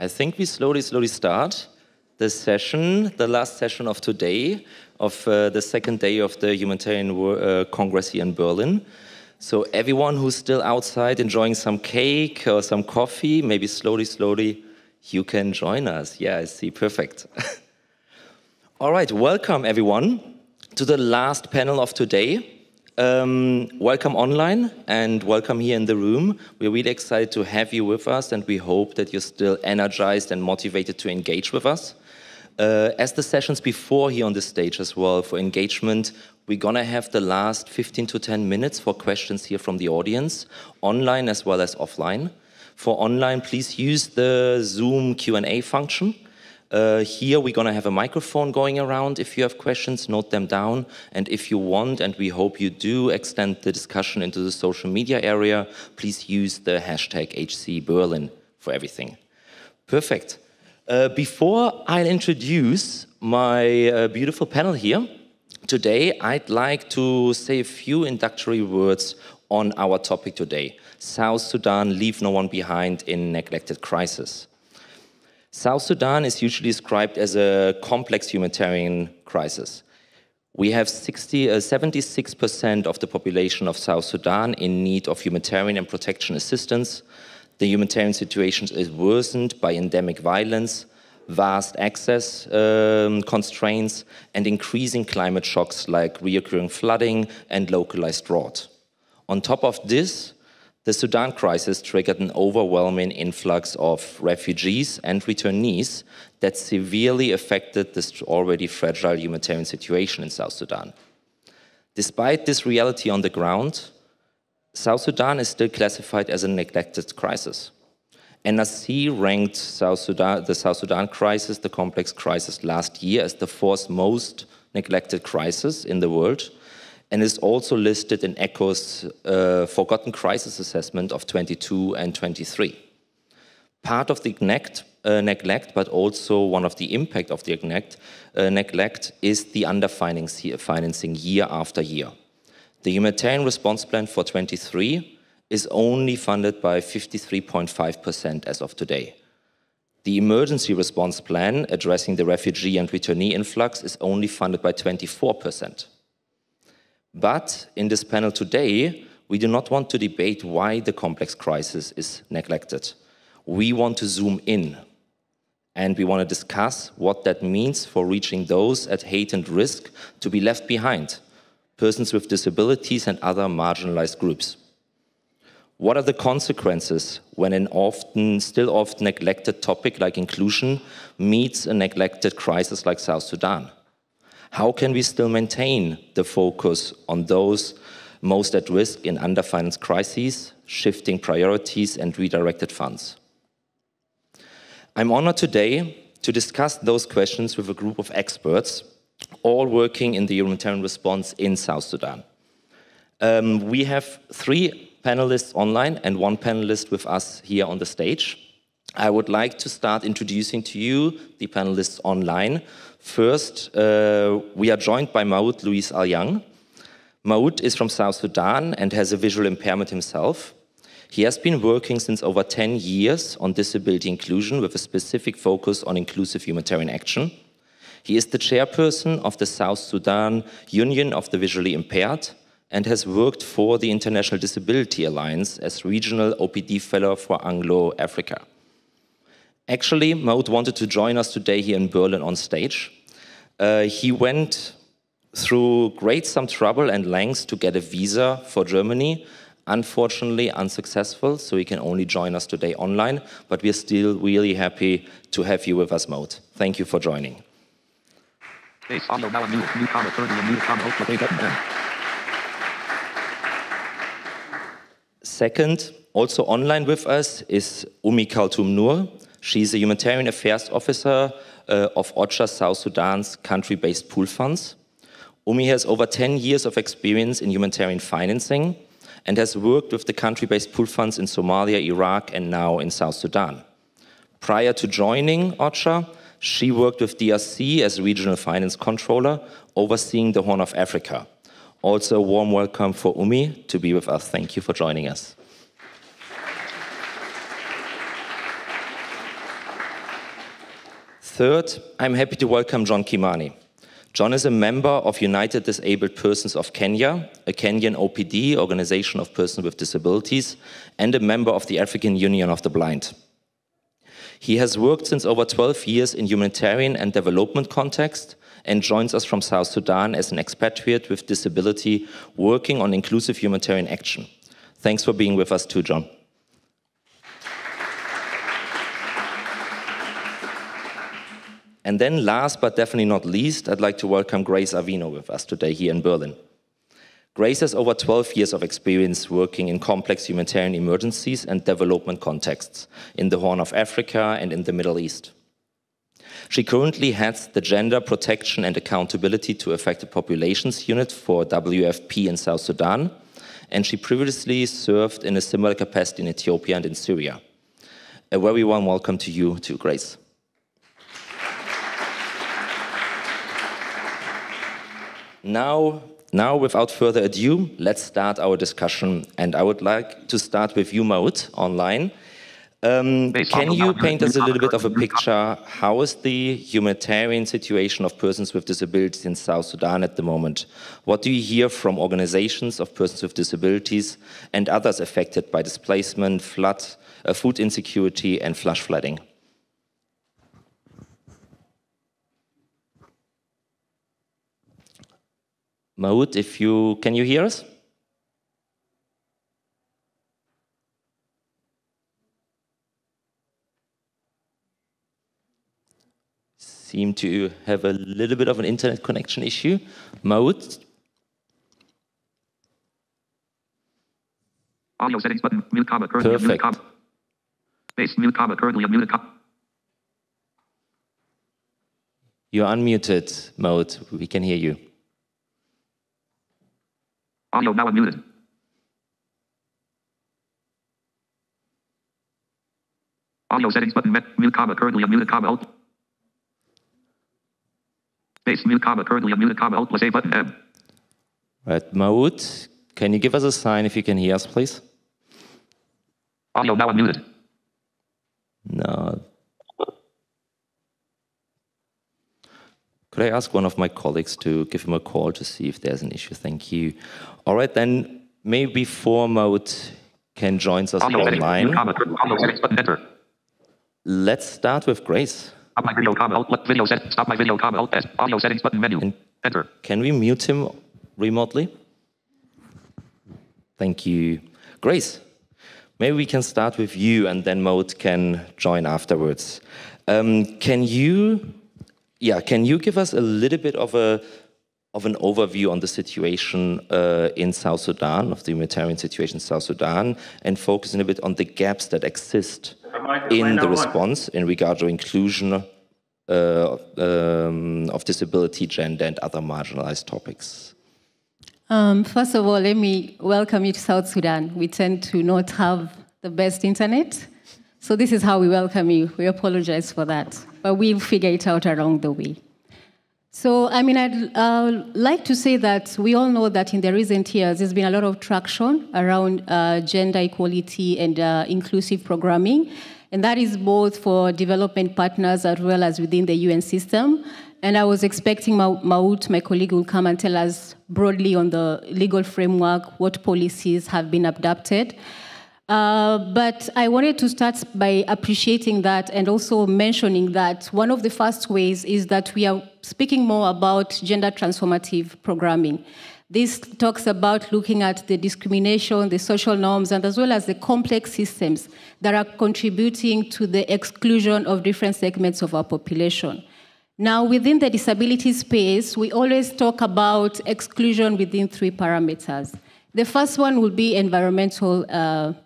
I think we slowly start the session, the last session of today, of the second day of the Humanitarian Congress here in Berlin. So everyone who's still outside enjoying some cake or some coffee, maybe slowly, you can join us. Yeah, I see, perfect. All right, welcome everyone to the last panel of today. Welcome online and welcome here in the room. We're really excited to have you with us, and we hope that you're still energized and motivated to engage with us. As the sessions before here on the stage as well, for engagement, we're gonna have the last 15 to 10 minutes for questions here from the audience, online as well as offline. For online, please use the Zoom Q&A function. Here we're gonna have a microphone going around. If you have questions, note them down. And if you want, and we hope you do, extend the discussion into the social media area, please use the hashtag HCB2023 for everything. Perfect. Before I introduce my beautiful panel here, today I'd like to say a few introductory words on our topic today. South Sudan, leave no one behind in neglected crisis. South Sudan is usually described as a complex humanitarian crisis. We have 76% of the population of South Sudan in need of humanitarian and protection assistance. The humanitarian situation is worsened by endemic violence, vast access constraints, and increasing climate shocks like recurring flooding and localized drought. On top of this, the Sudan crisis triggered an overwhelming influx of refugees and returnees that severely affected this already fragile humanitarian situation in South Sudan. Despite this reality on the ground, South Sudan is still classified as a neglected crisis. NRC ranked the South Sudan crisis, the complex crisis, last year as the fourth most neglected crisis in the world, and is also listed in ECHO's Forgotten Crisis Assessment of 22 and 23. Part of the neglect, but also one of the impact of the neglect is the underfinancing year after year. The humanitarian response plan for 23 is only funded by 53.5% as of today. The emergency response plan addressing the refugee and returnee influx is only funded by 24%. But in this panel today, we do not want to debate why the complex crisis is neglected. We want to zoom in, and we want to discuss what that means for reaching those at heightened risk to be left behind, persons with disabilities and other marginalized groups. What are the consequences when an still often neglected topic like inclusion meets a neglected crisis like South Sudan? How can we still maintain the focus on those most at risk in underfinanced crises, shifting priorities and redirected funds? I'm honored today to discuss those questions with a group of experts, all working in the humanitarian response in South Sudan. We have 3 panelists online and 1 panelist with us here on the stage. I would like to start introducing to you the panelists online. First, we are joined by Mauot Anyang. Mauot is from South Sudan and has a visual impairment himself. He has been working since over 10 years on disability inclusion with a specific focus on inclusive humanitarian action. He is the chairperson of the South Sudan Union of the Visually Impaired and has worked for the International Disability Alliance as regional OPD fellow for Anglo-Africa. Actually, Mauot wanted to join us today here in Berlin on stage. He went through some trouble and lengths to get a visa for Germany. Unfortunately, unsuccessful, so he can only join us today online, but we're still really happy to have you with us, Mauot. Thank you for joining. Second, also online with us is Umikalthum Noor. She's a humanitarian affairs officer of UNOCHA South Sudan's country-based pool funds. Umi has over 10 years of experience in humanitarian financing and has worked with the country-based pool funds in Somalia, Iraq, and now in South Sudan. Prior to joining UNOCHA, she worked with DRC as regional finance controller, overseeing the Horn of Africa. Also, a warm welcome for Umi to be with us. Thank you for joining us. Third, I'm happy to welcome John Kimani. John is a member of United Disabled Persons of Kenya, a Kenyan OPD, Organization of Persons with Disabilities, and a member of the African Union of the Blind. He has worked since over 12 years in humanitarian and development context and joins us from South Sudan as an expatriate with disability working on inclusive humanitarian action. Thanks for being with us too, John. And then last but definitely not least, I'd like to welcome Grace Awino with us today here in Berlin. Grace has over 12 years of experience working in complex humanitarian emergencies and development contexts in the Horn of Africa and in the Middle East. She currently heads the Gender Protection and Accountability to Affected Populations Unit for WFP in South Sudan, and she previously served in a similar capacity in Ethiopia and in Syria. A very warm welcome to you too, Grace. Now, without further ado, let's start our discussion. And I would like to start with you, Mauot, online. Can you paint us a little bit of a picture? How is the humanitarian situation of persons with disabilities in South Sudan at the moment? What do you hear from organizations of persons with disabilities and others affected by displacement, flood, food insecurity, and flash flooding? Mauot, can you hear us? Seem to have a little bit of an internet connection issue. Mauot? Audio settings button, mute comma, currently Perfect. Mute comma. Base, mute comma, currently unmuted comma. You're unmuted, Mauot. We can hear you. Audio now unmuted. Audio settings button, mute comma, currently unmuted comma, alt. Base, mute comma, currently unmuted comma, alt plus A button, M. Right, Mauot, can you give us a sign if you can hear us, please? Audio now unmuted. No. Could I ask one of my colleagues to give him a call to see if there's an issue? Thank you. All right, then maybe before Mauot can join us online, let's start with Grace. Stop my video, comma, alt, video set, stop my video, comma, alt, S. Audio settings button, menu. And enter. Can we mute him remotely? Thank you. Grace, maybe we can start with you and then Mauot can join afterwards. Can you give us a little bit of an overview on the situation in South Sudan, of the humanitarian situation in South Sudan, and focusing a bit on the gaps that exist in the response in regard to inclusion of disability, gender, and other marginalized topics? First of all, let me welcome you to South Sudan. We tend to not have the best internet, so this is how we welcome you. We apologize for that, but we'll figure it out along the way. So, I mean, I'd like to say that we all know that in the recent years, there's been a lot of traction around gender equality and inclusive programming, and that is both for development partners as well as within the UN system. And I was expecting Mauot, my colleague, will come and tell us broadly on the legal framework, what policies have been adopted. But I wanted to start by appreciating that and also mentioning that one of the first ways is that we are speaking more about gender transformative programming. This talks about looking at the discrimination, the social norms, and as well as the complex systems that are contributing to the exclusion of different segments of our population. Now, within the disability space, we always talk about exclusion within 3 parameters. The first one will be environmental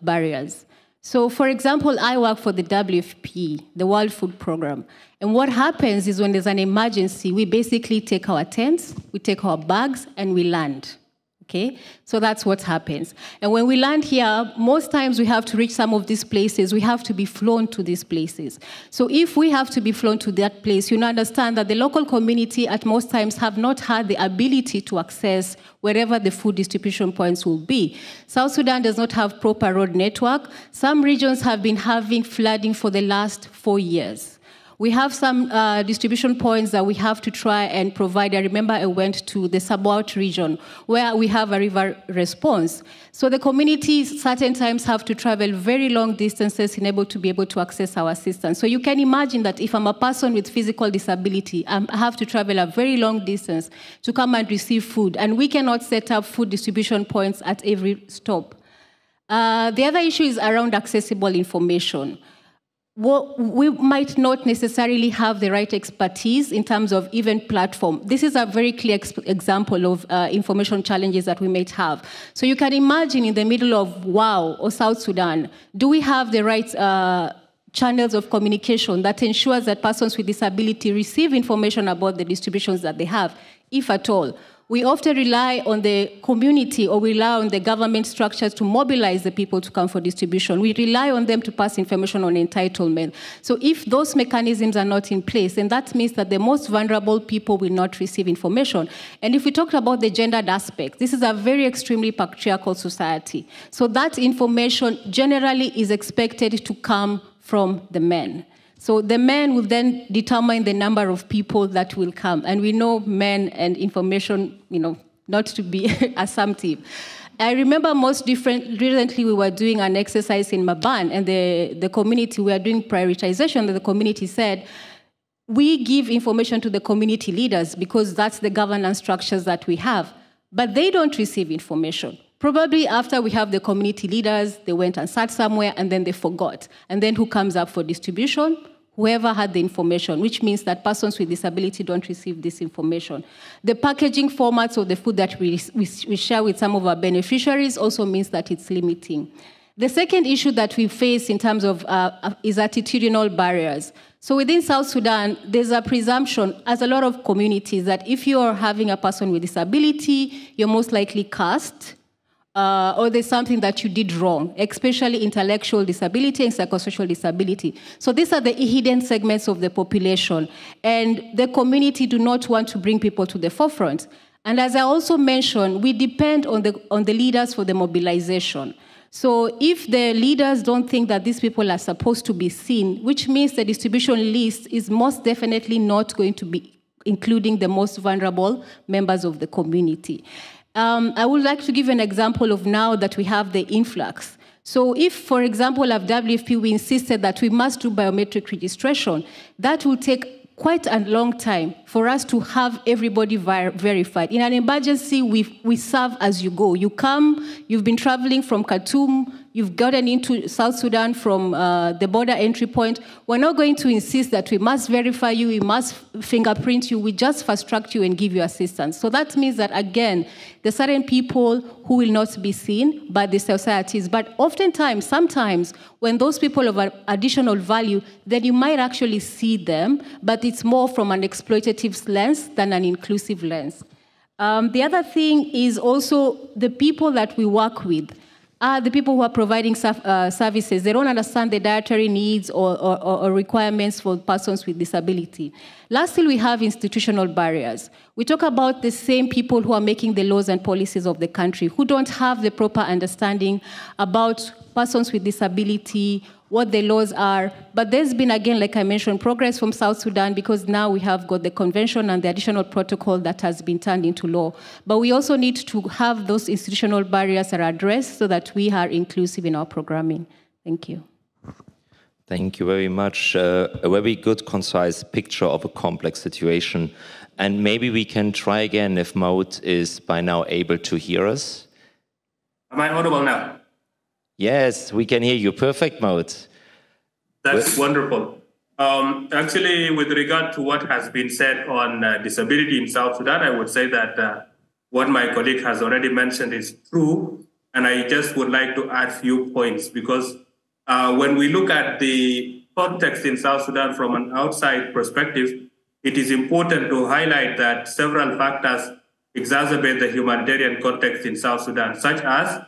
barriers. So, for example, I work for the WFP, the World Food Programme. And what happens is when there's an emergency, we basically take our tents, we take our bags, and we land. Okay? So that's what happens. And when we land here, most times we have to reach some of these places. We have to be flown to these places. So if we have to be flown to that place, you understand that the local community at most times have not had the ability to access wherever the food distribution points will be. South Sudan does not have proper road network. Some regions have been having flooding for the last 4 years. We have some distribution points that we have to try and provide. I remember I went to the Mauot region where we have a river response. So the communities certain times have to travel very long distances in order to be able to access our assistance. So you can imagine that if I'm a person with physical disability, I have to travel a very long distance to come and receive food, and we cannot set up food distribution points at every stop. The other issue is around accessible information. We might not necessarily have the right expertise in terms of even platform. This is a very clear example of information challenges that we might have. So you can imagine in the middle of WOW or South Sudan, do we have the right channels of communication that ensures that persons with disability receive information about the distributions that they have, if at all? We often rely on the community or we rely on the government structures to mobilize the people to come for distribution. We rely on them to pass information on entitlement. So if those mechanisms are not in place, then that means that the most vulnerable people will not receive information. And if we talk about the gendered aspect, this is a very extremely patriarchal society. So that information generally is expected to come from the men. So the men will then determine the number of people that will come. And we know men and information, not to be assumptive. I remember recently we were doing an exercise in Maban, and the community, we are doing prioritization, and the community said, we give information to the community leaders because that's the governance structures that we have, but they don't receive information. Probably after we have the community leaders, they went and sat somewhere and then they forgot. And then who comes up for distribution? Whoever had the information, which means that persons with disability don't receive this information. The packaging formats of the food that we share with some of our beneficiaries also means that it's limiting. The second issue that we face in terms of is attitudinal barriers. So within South Sudan, there's a presumption, as a lot of communities, that if you're having a person with disability, you're most likely caste, or there's something that you did wrong, especially intellectual disability and psychosocial disability. So these are the hidden segments of the population, and the community do not want to bring people to the forefront. And as I also mentioned, we depend on the leaders for the mobilization. So if the leaders don't think that these people are supposed to be seen, which means the distribution list is most definitely not going to be including the most vulnerable members of the community. I would like to give an example of now that we have the influx. So if, for example, at WFP, we insisted that we must do biometric registration, that will take quite a long time for us to have everybody verified. In an emergency, we serve as you go. You come, you've been traveling from Khartoum, you've gotten into South Sudan from the border entry point. We're not going to insist that we must verify you, we must fingerprint you, we just fast-track you and give you assistance. So that means that, again, there are certain people who will not be seen by the societies. But oftentimes, sometimes, when those people of additional value, then you might actually see them, but it's more from an exploitative lens than an inclusive lens. The other thing is also the people that we work with. The people who are providing services, they don't understand the dietary needs or requirements for persons with disability. Lastly, we have institutional barriers. We talk about the same people who are making the laws and policies of the country, who don't have the proper understanding about persons with disability, what the laws are. But there's been, again, like I mentioned, progress from South Sudan because now we have got the convention and the additional protocol that has been turned into law. But we also need to have those institutional barriers that are addressed so that we are inclusive in our programming. Thank you. Thank you very much. A very good, concise picture of a complex situation. And maybe we can try again if Mauot is by now able to hear us. Am I audible now? Yes, we can hear you. Perfect, Mauot. That's wonderful. Actually, with regard to what has been said on disability in South Sudan, I would say that what my colleague has already mentioned is true. And I just would like to add a few points because when we look at the context in South Sudan from an outside perspective, it is important to highlight that several factors exacerbate the humanitarian context in South Sudan, such as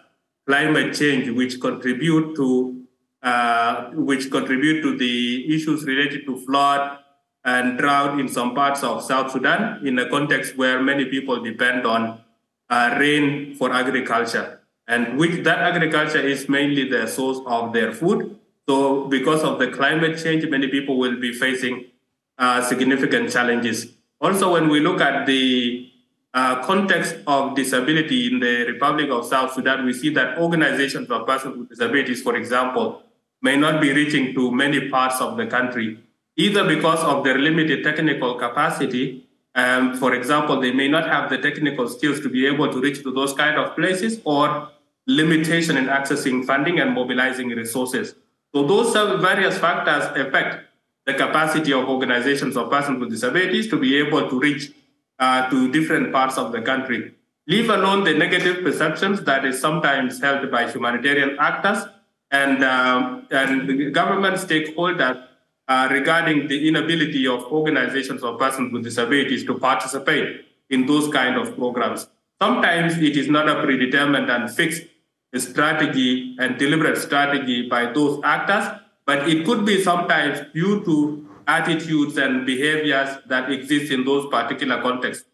climate change, which contribute to the issues related to flood and drought in some parts of South Sudan, in a context where many people depend on rain for agriculture, and which that agriculture is mainly the source of their food. So because of the climate change, many people will be facing significant challenges. Also, when we look at the context of disability in the Republic of South Sudan, we see that organizations for persons with disabilities, for example, may not be reaching to many parts of the country, either because of their limited technical capacity. For example, they may not have the technical skills to be able to reach to those kind of places, or limitation in accessing funding and mobilizing resources. So those various factors affect the capacity of organizations of persons with disabilities to be able to reach to different parts of the country, leave alone the negative perceptions that is sometimes held by humanitarian actors and the government stakeholders regarding the inability of organizations of persons with disabilities to participate in those kind of programs. Sometimes it is not a predetermined and fixed strategy and deliberate strategy by those actors, but it could be sometimes due to attitudes and behaviors that exist in those particular contexts.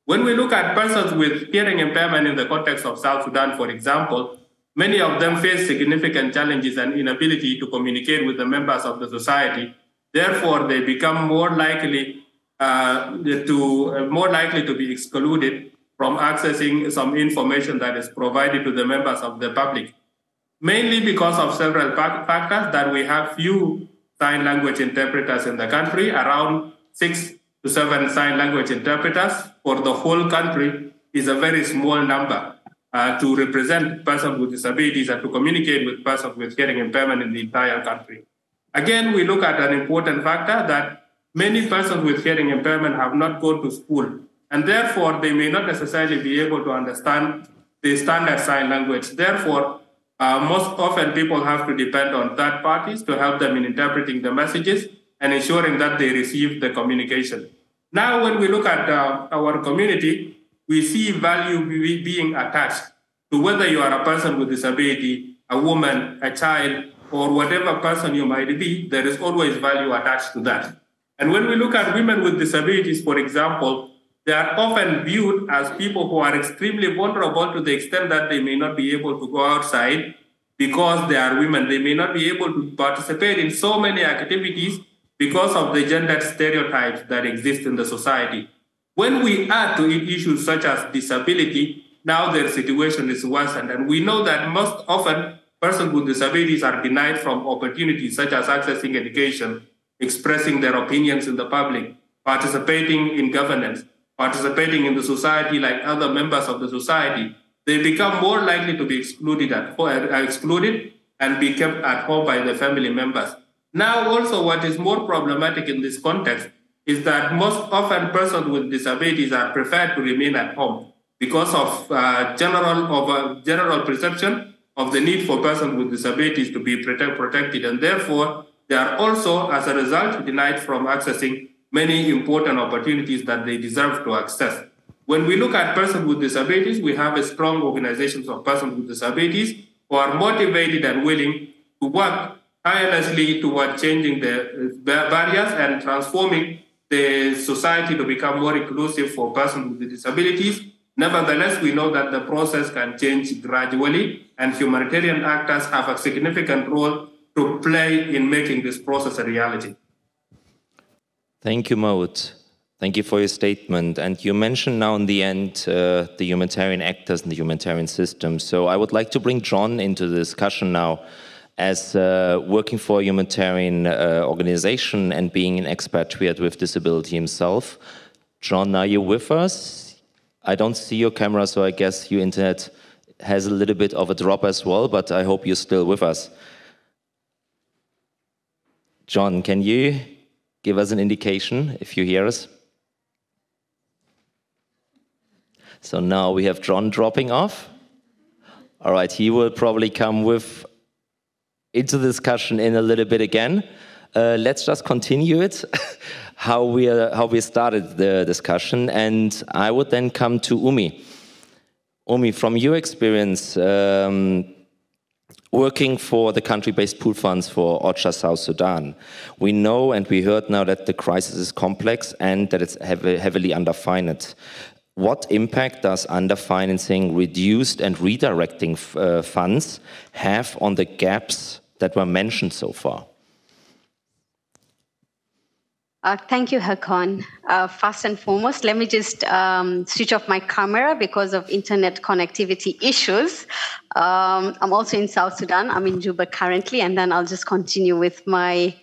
When we look at persons with hearing impairment in the context of South Sudan, for example, many of them face significant challenges and inability to communicate with the members of the society. Therefore, they become more likely to be excluded from accessing some information that is provided to the members of the public, mainly because of several factors that we have few sign language interpreters in the country, around 6 to 7 sign language interpreters for the whole country is a very small number to represent persons with disabilities and to communicate with persons with hearing impairment in the entire country. Again, we look at an important factor that many persons with hearing impairment have not gone to school, and therefore they may not necessarily be able to understand the standard sign language. Therefore, most often people have to depend on third parties to help them in interpreting the messages and ensuring that they receive the communication. Now, when we look at our community, we see value being attached to whether you are a person with disability, a woman, a child, or whatever person you might be, there is always value attached to that. And when we look at women with disabilities, for example, they are often viewed as people who are extremely vulnerable to the extent that they may not be able to go outside because they are women. They may not be able to participate in so many activities because of the gender stereotypes that exist in the society. When we add to it issues such as disability, now their situation is worsened. And we know that most often persons with disabilities are denied from opportunities such as accessing education, expressing their opinions in the public, participating in governance, participating in the society like other members of the society. They become more likely to be excluded and be kept at home by the family members. Now, also, what is more problematic in this context is that most often persons with disabilities are preferred to remain at home because of general perception of the need for persons with disabilities to be protected, and therefore they are also, as a result, denied from accessing many important opportunities that they deserve to access. When we look at persons with disabilities, we have a strong organizations of persons with disabilities who are motivated and willing to work tirelessly toward changing the barriers and transforming the society to become more inclusive for persons with disabilities. Nevertheless, we know that the process can change gradually, and humanitarian actors have a significant role to play in making this process a reality. Thank you, Mauot. Thank you for your statement. And you mentioned now in the end the humanitarian actors and the humanitarian system. So I would like to bring John into the discussion now as working for a humanitarian organization and being an expatriate with disability himself. John, are you with us? I don't see your camera, so I guess your internet has a little bit of a drop as well, but I hope you're still with us. John, can you give us an indication if you hear us? So now we have John dropping off. All right, he will probably come into the discussion in a little bit again. Let's just continue it, how we started the discussion, and I would then come to Umi. Umi, from your experience working for the country-based pool funds for UNOCHA South Sudan, we know and we heard now that the crisis is complex and that it's heavily underfinanced. What impact does underfinancing, reduced and redirecting funds have on the gaps that were mentioned so far? Thank you, Haakon. First and foremost, let me just switch off my camera because of internet connectivity issues. I'm also in South Sudan. I'm in Juba currently, and then I'll just continue with my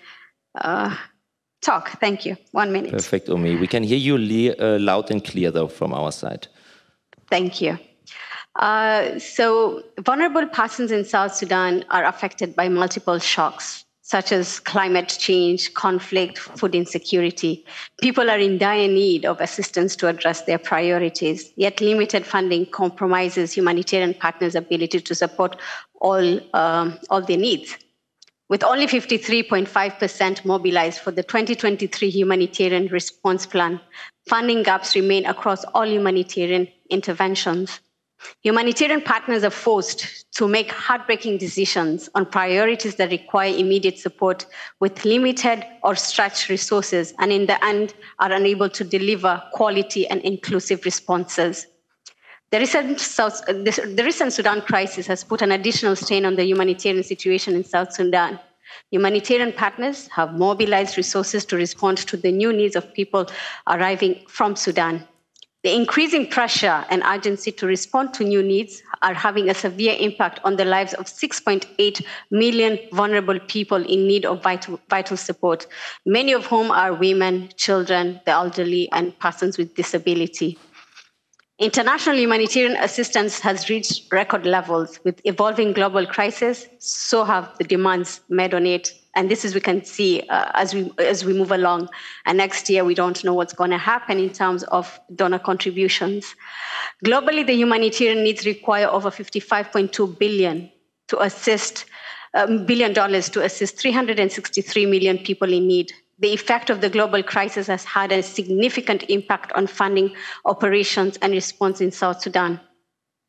talk. Thank you. 1 minute. Perfect, Umi. We can hear you loud and clear, though, from our side. Thank you. So vulnerable persons in South Sudan are affected by multiple shocks, such as climate change, conflict, food insecurity. People are in dire need of assistance to address their priorities, yet limited funding compromises humanitarian partners' ability to support all their needs. With only 53.5% mobilized for the 2023 Humanitarian Response Plan, funding gaps remain across all humanitarian interventions. Humanitarian partners are forced to make heartbreaking decisions on priorities that require immediate support with limited or stretched resources, and in the end are unable to deliver quality and inclusive responses. The recent Sudan crisis has put an additional strain on the humanitarian situation in South Sudan. Humanitarian partners have mobilized resources to respond to the new needs of people arriving from Sudan. The increasing pressure and urgency to respond to new needs are having a severe impact on the lives of 6.8 million vulnerable people in need of vital support, many of whom are women, children, the elderly, and persons with disability. International humanitarian assistance has reached record levels. With evolving global crises, so have the demands made on it. And this is, we can see as we move along. And next year, we don't know what's going to happen in terms of donor contributions. Globally, the humanitarian needs require over $55.2 billion to assist $363 million people in need. The effect of the global crisis has had a significant impact on funding operations and response in South Sudan.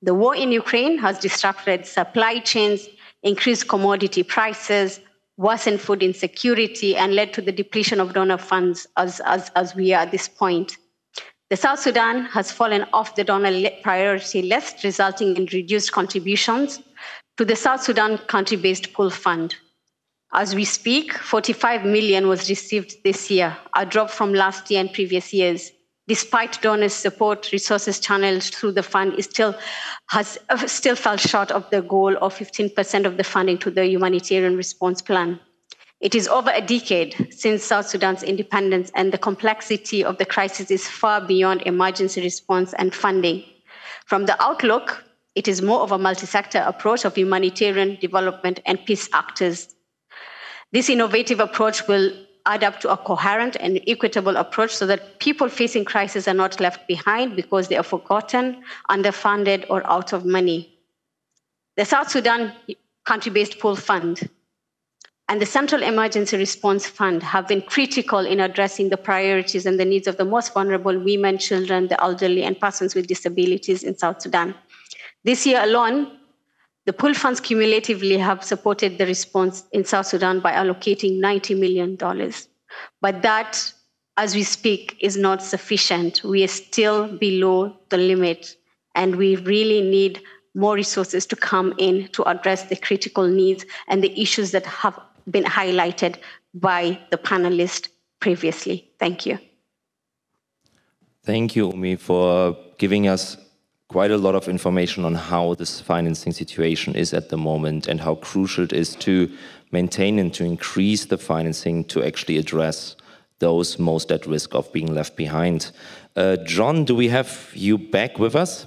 The war in Ukraine has disrupted supply chains, increased commodity prices, worsened food insecurity, and led to the depletion of donor funds as we are at this point. The South Sudan has fallen off the donor priority list, resulting in reduced contributions to the South Sudan country-based pool fund. As we speak, 45 million was received this year, a drop from last year and previous years. Despite donors' support, resources channeled through the fund still fell short of the goal of 15% of the funding to the Humanitarian Response Plan. It is over a decade since South Sudan's independence, and the complexity of the crisis is far beyond emergency response and funding. From the outlook, it is more of a multi-sector approach of humanitarian development and peace actors. This innovative approach will add up to a coherent and equitable approach so that people facing crisis are not left behind because they are forgotten, underfunded, or out of money. The South Sudan Country-Based Pool Fund and the Central Emergency Response Fund have been critical in addressing the priorities and the needs of the most vulnerable women, children, the elderly, and persons with disabilities in South Sudan. This year alone, the pool funds cumulatively have supported the response in South Sudan by allocating $90 million. But that, as we speak, is not sufficient. We are still below the limit, and we really need more resources to come in to address the critical needs and the issues that have been highlighted by the panelists previously. Thank you. Thank you, Umi, for giving us quite a lot of information on how this financing situation is at the moment and how crucial it is to maintain and to increase the financing to actually address those most at risk of being left behind. John, do we have you back with us?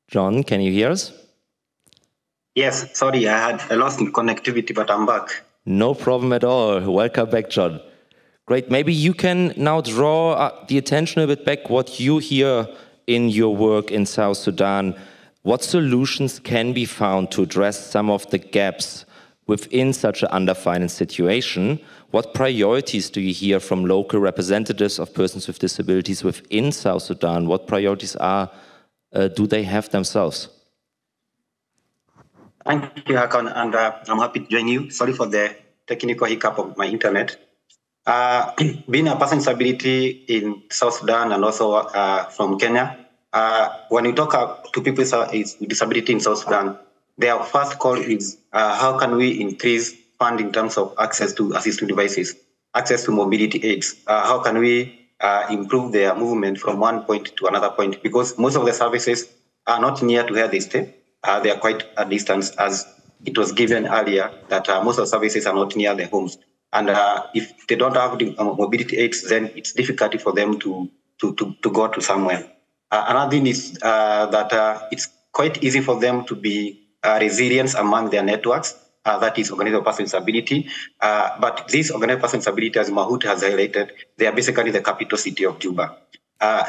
John, can you hear us? Yes, sorry, I lost connectivity, but I'm back. No problem at all. Welcome back, John. Great. Maybe you can now draw the attention a bit back what you hear in your work in South Sudan. What solutions can be found to address some of the gaps within such an underfinanced situation? What priorities do you hear from local representatives of persons with disabilities within South Sudan? What priorities do they have themselves? Thank you, Haakon, and I'm happy to join you. Sorry for the technical hiccup of my internet. Being a person with disability in South Sudan and also from Kenya, when you talk to people with disability in South Sudan, their first call is how can we increase fund in terms of access to assistive devices, access to mobility aids? How can we improve their movement from one point to another point? Because most of the services are not near to where they stay. They are quite a distance, as it was given earlier, that most of the services are not near their homes. And if they don't have the mobility aids, then it's difficult for them to go to somewhere. Another thing is that it's quite easy for them to be resilient among their networks. That is organized person disability. But these organized person disability, as Mauot has highlighted, they are basically the capital city of Juba.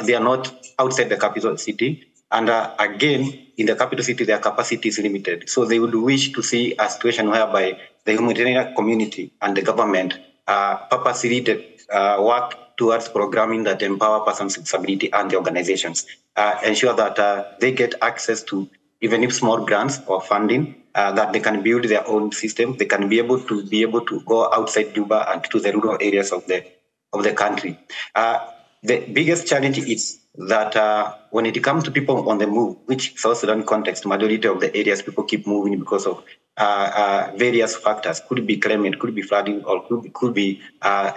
They are not outside the capital city. And again, in the capital city, their capacity is limited. So they would wish to see a situation whereby the humanitarian community and the government purposely work towards programming that empower persons with disability and the organizations, ensure that they get access to, even if small grants or funding, that they can build their own system. They can be able to go outside Juba and to the rural areas of the country. The biggest challenge is that when it comes to people on the move, which South Sudan context, majority of the areas people keep moving because of various factors, could be climate, could be flooding, or could be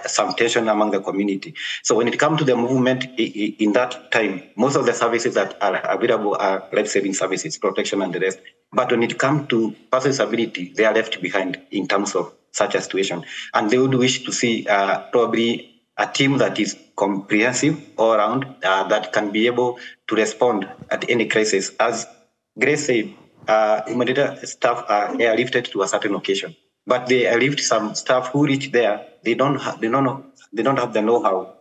some tension among the community. So when it comes to the movement in that time, most of the services that are available are life-saving services, protection and the rest. But when it comes to personal disability, they are left behind in terms of such a situation. And they would wish to see probably a team that is comprehensive all around, that can be able to respond at any crisis. As Grace said, humanitarian staff are airlifted to a certain location, but they airlift some staff who reach there. They don't have the know-how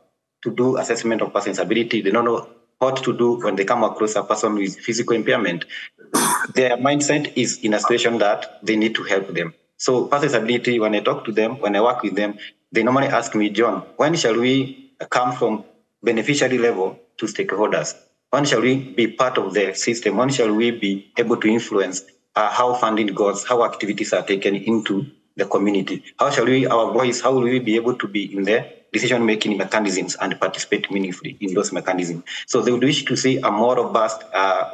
to do assessment of person's ability. They don't know what to do when they come across a person with physical impairment. Their mindset is in a situation that they need to help them. So person's ability, when I talk to them, when I work with them, they normally ask me, John, when shall we come from beneficiary level to stakeholders? When shall we be part of the system? When shall we be able to influence how funding goes, how activities are taken into the community? How shall we, our voice, how will we be able to be in the decision-making mechanisms and participate meaningfully in those mechanisms? So they would wish to see a more robust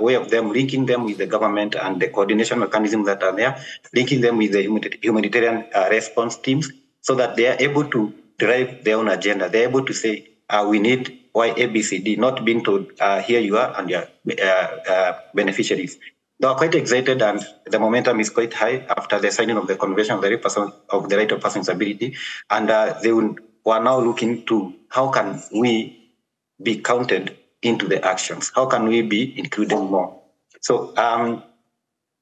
way of them, linking them with the government and the coordination mechanisms that are there, linking them with the humanitarian response teams, so that they are able to drive their own agenda. They're able to say, we need Y, A, B, C, D, not being told, here you are and your beneficiaries. They are quite excited, and the momentum is quite high after the signing of the Convention of the Right of Persons with Disability. And they are now looking to how can we be counted into the actions? How can we be included more? So the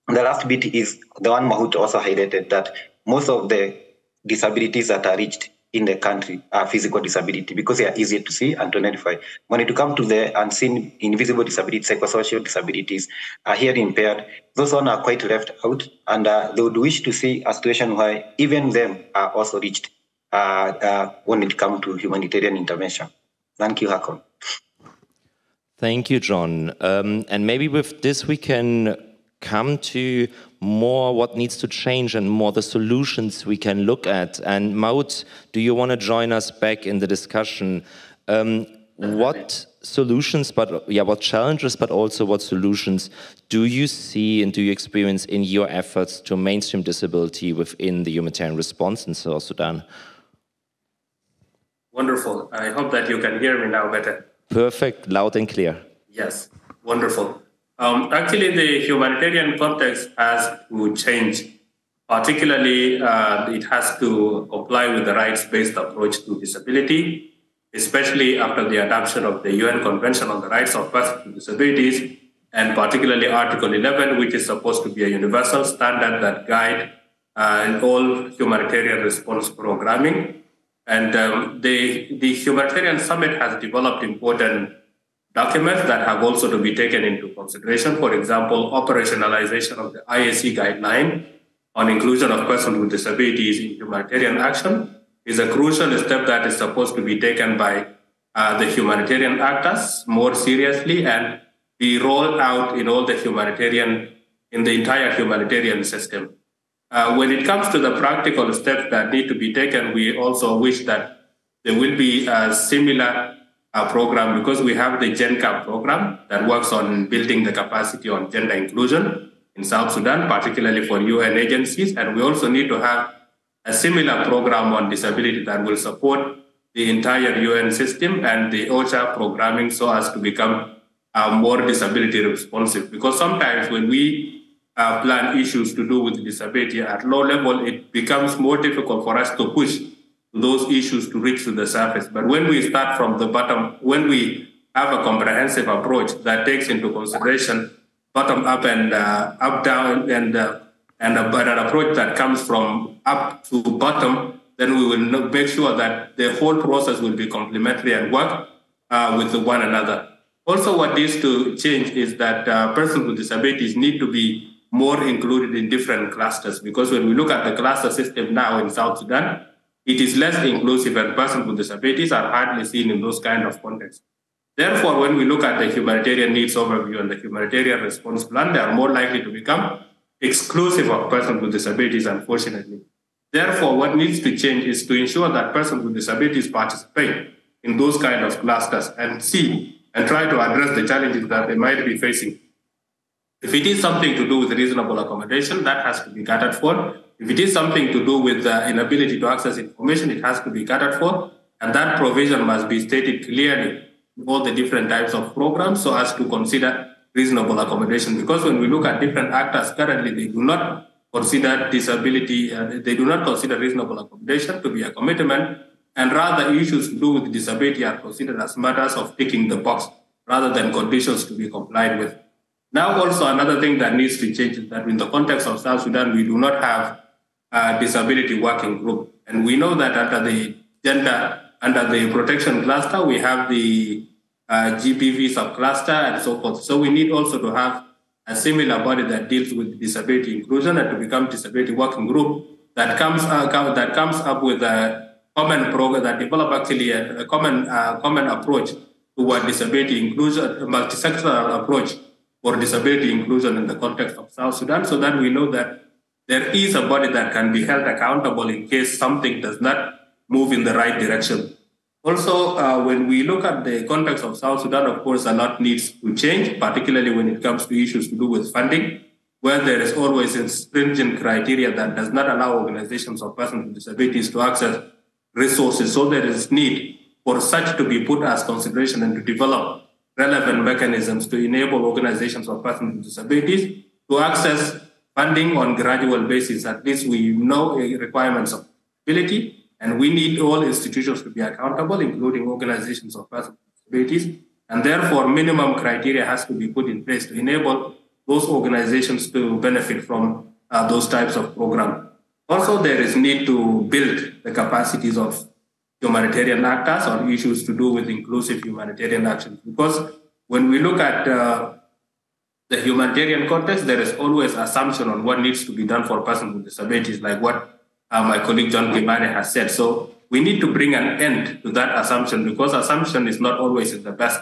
last bit is the one Mauot also highlighted, that most of the disabilities that are reached in the country are physical disability because they are easier to see and to identify. When it comes to the unseen invisible disabilities, psychosocial disabilities, hearing impaired, those ones are quite left out, and they would wish to see a situation where even them are also reached when it comes to humanitarian intervention. Thank you, Haakon. Thank you, John. And maybe with this we can come to more what needs to change and more the solutions we can look at. And Mauot, do you want to join us back in the discussion? What solutions, what challenges, but also what solutions do you see and do you experience in your efforts to mainstream disability within the humanitarian response in South Sudan? Wonderful. I hope that you can hear me now better. Perfect, loud and clear. Yes, wonderful. Actually, the humanitarian context has to change. Particularly, it has to comply with the rights-based approach to disability, especially after the adoption of the UN Convention on the Rights of Persons with Disabilities, and particularly Article 11, which is supposed to be a universal standard that guides all humanitarian response programming. And the Humanitarian Summit has developed important documents that have also to be taken into consideration. For example, operationalization of the IAC guideline on inclusion of persons with disabilities in humanitarian action is a crucial step that is supposed to be taken by the humanitarian actors more seriously and be rolled out in all the in the entire humanitarian system. When it comes to the practical steps that need to be taken, we also wish that there will be a similar program, because we have the GenCap program that works on building the capacity on gender inclusion. in South Sudan, particularly for UN agencies. And we also need to have a similar program on disability that will support the entire UN system and the OCHA programming so as to become more disability responsive. Because sometimes when we plan issues to do with disability at low level, it becomes more difficult for us to push those issues to reach to the surface. But when we start from the bottom, when we have a comprehensive approach that takes into consideration bottom up and up down and an approach that comes from up to bottom, then we will make sure that the whole process will be complementary and work with one another. Also, what needs to change is that persons with disabilities need to be more included in different clusters, because when we look at the cluster system now in South Sudan, it is less inclusive and persons with disabilities are hardly seen in those kind of contexts. Therefore, when we look at the humanitarian needs overview and the humanitarian response plan, they are more likely to become exclusive of persons with disabilities, unfortunately. Therefore, what needs to change is to ensure that persons with disabilities participate in those kind of clusters and see and try to address the challenges that they might be facing. If it is something to do with reasonable accommodation, that has to be catered for. If it is something to do with the inability to access information, it has to be catered for. And that provision must be stated clearly in all the different types of programs so as to consider reasonable accommodation. Because when we look at different actors currently, they do not consider disability, they do not consider reasonable accommodation to be a commitment, and rather issues to do with disability are considered as matters of ticking the box rather than conditions to be complied with. Now, also another thing that needs to change is that in the context of South Sudan, we do not have a disability working group. And we know that under the under the protection cluster, we have the GBV subcluster and so forth. So we need also to have a similar body that deals with disability inclusion and to become disability working group that comes up with a common program that develop actually a common approach toward disability inclusion, a multisectoral approach for disability inclusion in the context of South Sudan, so that we know that there is a body that can be held accountable in case something does not move in the right direction. Also, when we look at the context of South Sudan, of course, a lot needs to change, particularly when it comes to issues to do with funding, where there is always a stringent criteria that does not allow organizations of persons with disabilities to access resources. So there is need for such to be put as consideration and to develop relevant mechanisms to enable organizations of persons with disabilities to access funding on gradual basis. At least we know requirements of ability, and we need all institutions to be accountable, including organizations of persons with disabilities. And therefore, minimum criteria has to be put in place to enable those organizations to benefit from those types of programs. Also, there is need to build the capacities of humanitarian actors on issues to do with inclusive humanitarian actions. Because when we look at the humanitarian context, there is always assumption on what needs to be done for persons with disabilities, like what my colleague John Kimani has said. So we need to bring an end to that assumption, because assumption is not always in the best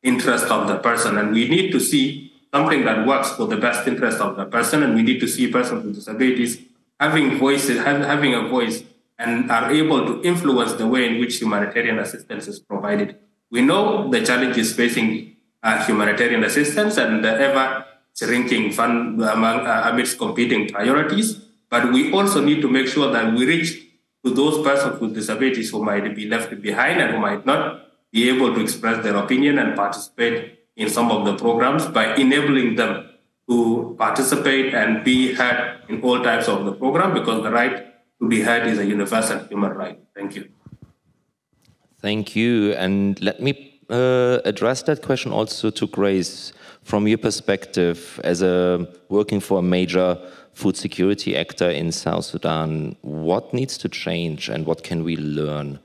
interest of the person. And we need to see something that works for the best interest of the person. And we need to see persons with disabilities having a voice and are able to influence the way in which humanitarian assistance is provided. We know the challenges facing humanitarian assistance and the ever-shrinking fund amidst competing priorities, but we also need to make sure that we reach to those persons with disabilities who might be left behind and who might not be able to express their opinion and participate in some of the programs, by enabling them to participate and be heard in all types of the program, because the right to be heard is a universal human right. Thank you. Thank you. And let me address that question also to Grace. From your perspective, as working for a major food security actor in South Sudan, what needs to change and what can we learn?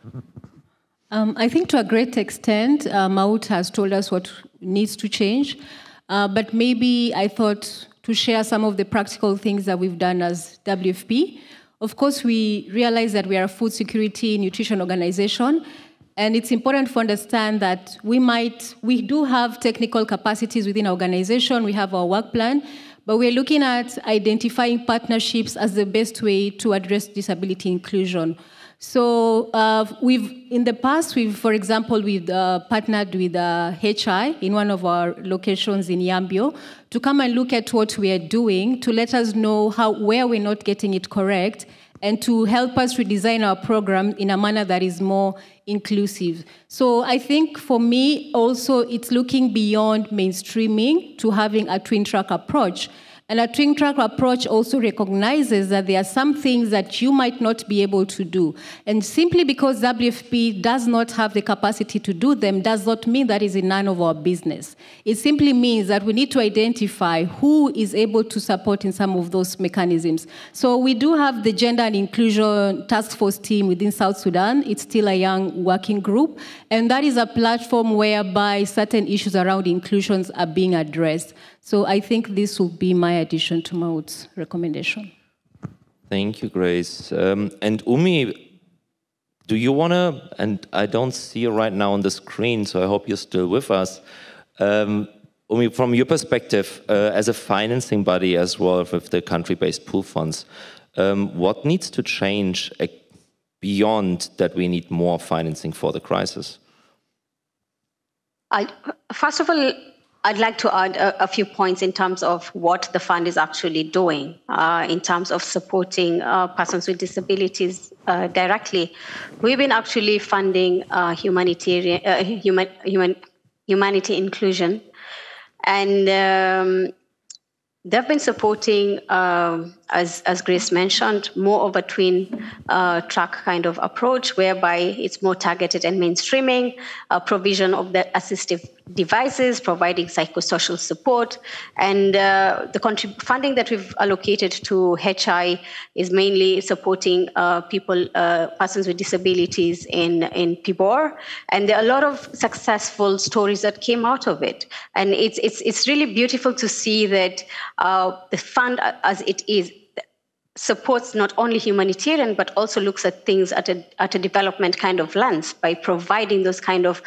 I think to a great extent, Mauot has told us what needs to change. But maybe I thought to share some of the practical things that we've done as WFP. Of course, we realize that we are a food security nutrition organization, and it's important to understand that we do have technical capacities within our organization, we have our work plan, but we're looking at identifying partnerships as the best way to address disability inclusion. So in the past, for example, we've partnered with HI in one of our locations in Yambio to come and look at what we are doing, to let us know where we're not getting it correct, and to help us redesign our program in a manner that is more inclusive. So I think for me also, it's looking beyond mainstreaming to having a twin-track approach. And a twin-track approach also recognizes that there are some things that you might not be able to do. And simply because WFP does not have the capacity to do them does not mean that is in none of our business. It simply means that we need to identify who is able to support in some of those mechanisms. So we do have the Gender and Inclusion Task Force team within South Sudan. It's still a young working group. And that is a platform whereby certain issues around inclusions are being addressed. So I think this will be my addition to Mauot's recommendation. Thank you, Grace. And Umi, do you want to, and I don't see you right now on the screen, so I hope you're still with us. Umi, from your perspective, as a financing body as well with the country-based pool funds, what needs to change beyond that we need more financing for the crisis? First of all, I'd like to add a few points in terms of what the fund is actually doing in terms of supporting persons with disabilities directly. We've been actually funding humanity inclusion, and they've been supporting, as Grace mentioned, more of a twin-track kind of approach, whereby it's more targeted and mainstreaming, provision of the assistive devices, providing psychosocial support, and the funding that we've allocated to HI is mainly supporting persons with disabilities in Pibor, and there are a lot of successful stories that came out of it, and it's really beautiful to see that the fund, as it is, supports not only humanitarian, but also looks at things at a development kind of lens by providing those kind of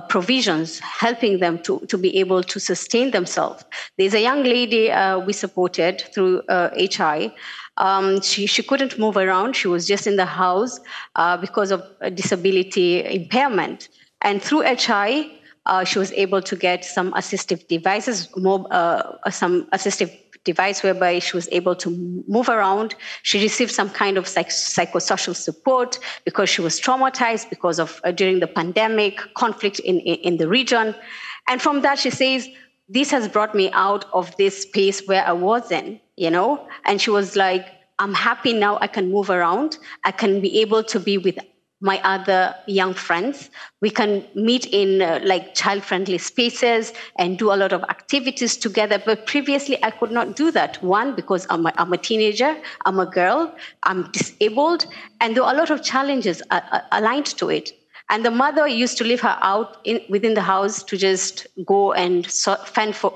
provisions, helping them to be able to sustain themselves. There's a young lady we supported through HI. She couldn't move around. She was just in the house because of a disability impairment. And through HI, she was able to get some assistive devices, some assistive device whereby she was able to move around. She received some kind of psychosocial support because she was traumatized because of during the pandemic, conflict in the region. And from that, she says, this has brought me out of this space where I was in, and she was like, I'm happy now I can move around. I can be able to be with my other young friends. We can meet in child-friendly spaces and do a lot of activities together. But previously, I could not do that. One, because I'm a teenager, I'm a girl, I'm disabled, and there are a lot of challenges aligned to it. And the mother used to leave her out within the house to just go and fend for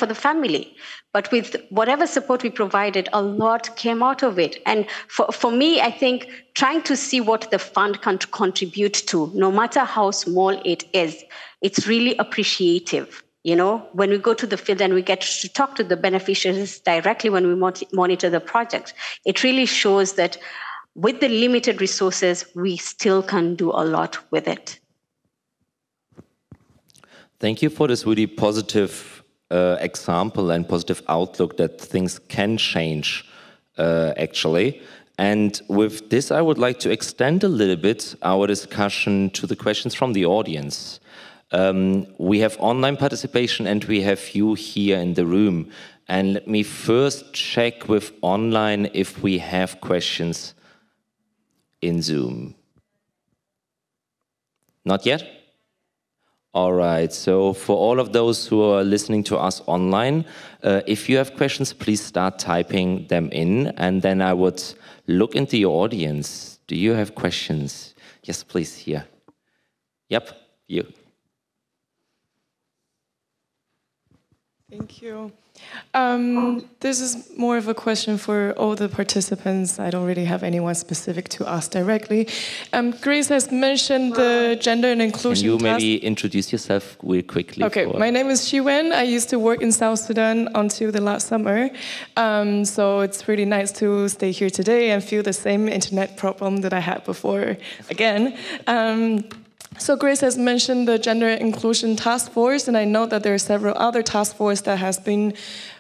the family. But with whatever support we provided, a lot came out of it. And for me, I think trying to see what the fund can contribute to, no matter how small it is, it's really appreciative. When we go to the field and we get to talk to the beneficiaries directly when we monitor the project, it really shows that with the limited resources, we still can do a lot with it. Thank you for this really positive example and positive outlook that things can change, actually. And with this, I would like to extend a little bit our discussion to the questions from the audience. We have online participation and we have you here in the room. And let me first check with online if we have questions in Zoom. Not yet? All right, so for all of those who are listening to us online, if you have questions, please start typing them in, and then I would look into your audience. Do you have questions? Yes, please, here. Yep, you. Thank you. This is more of a question for all the participants. I don't really have anyone specific to ask directly. Grace has mentioned the gender and inclusion. Can you maybe introduce yourself real quickly? Okay, my name is Shiwen. I used to work in South Sudan until the last summer. So it's really nice to stay here today and feel the same internet problem that I had before again. So Grace has mentioned the Gender Inclusion Task Force, and I know that there are several other task forces that has been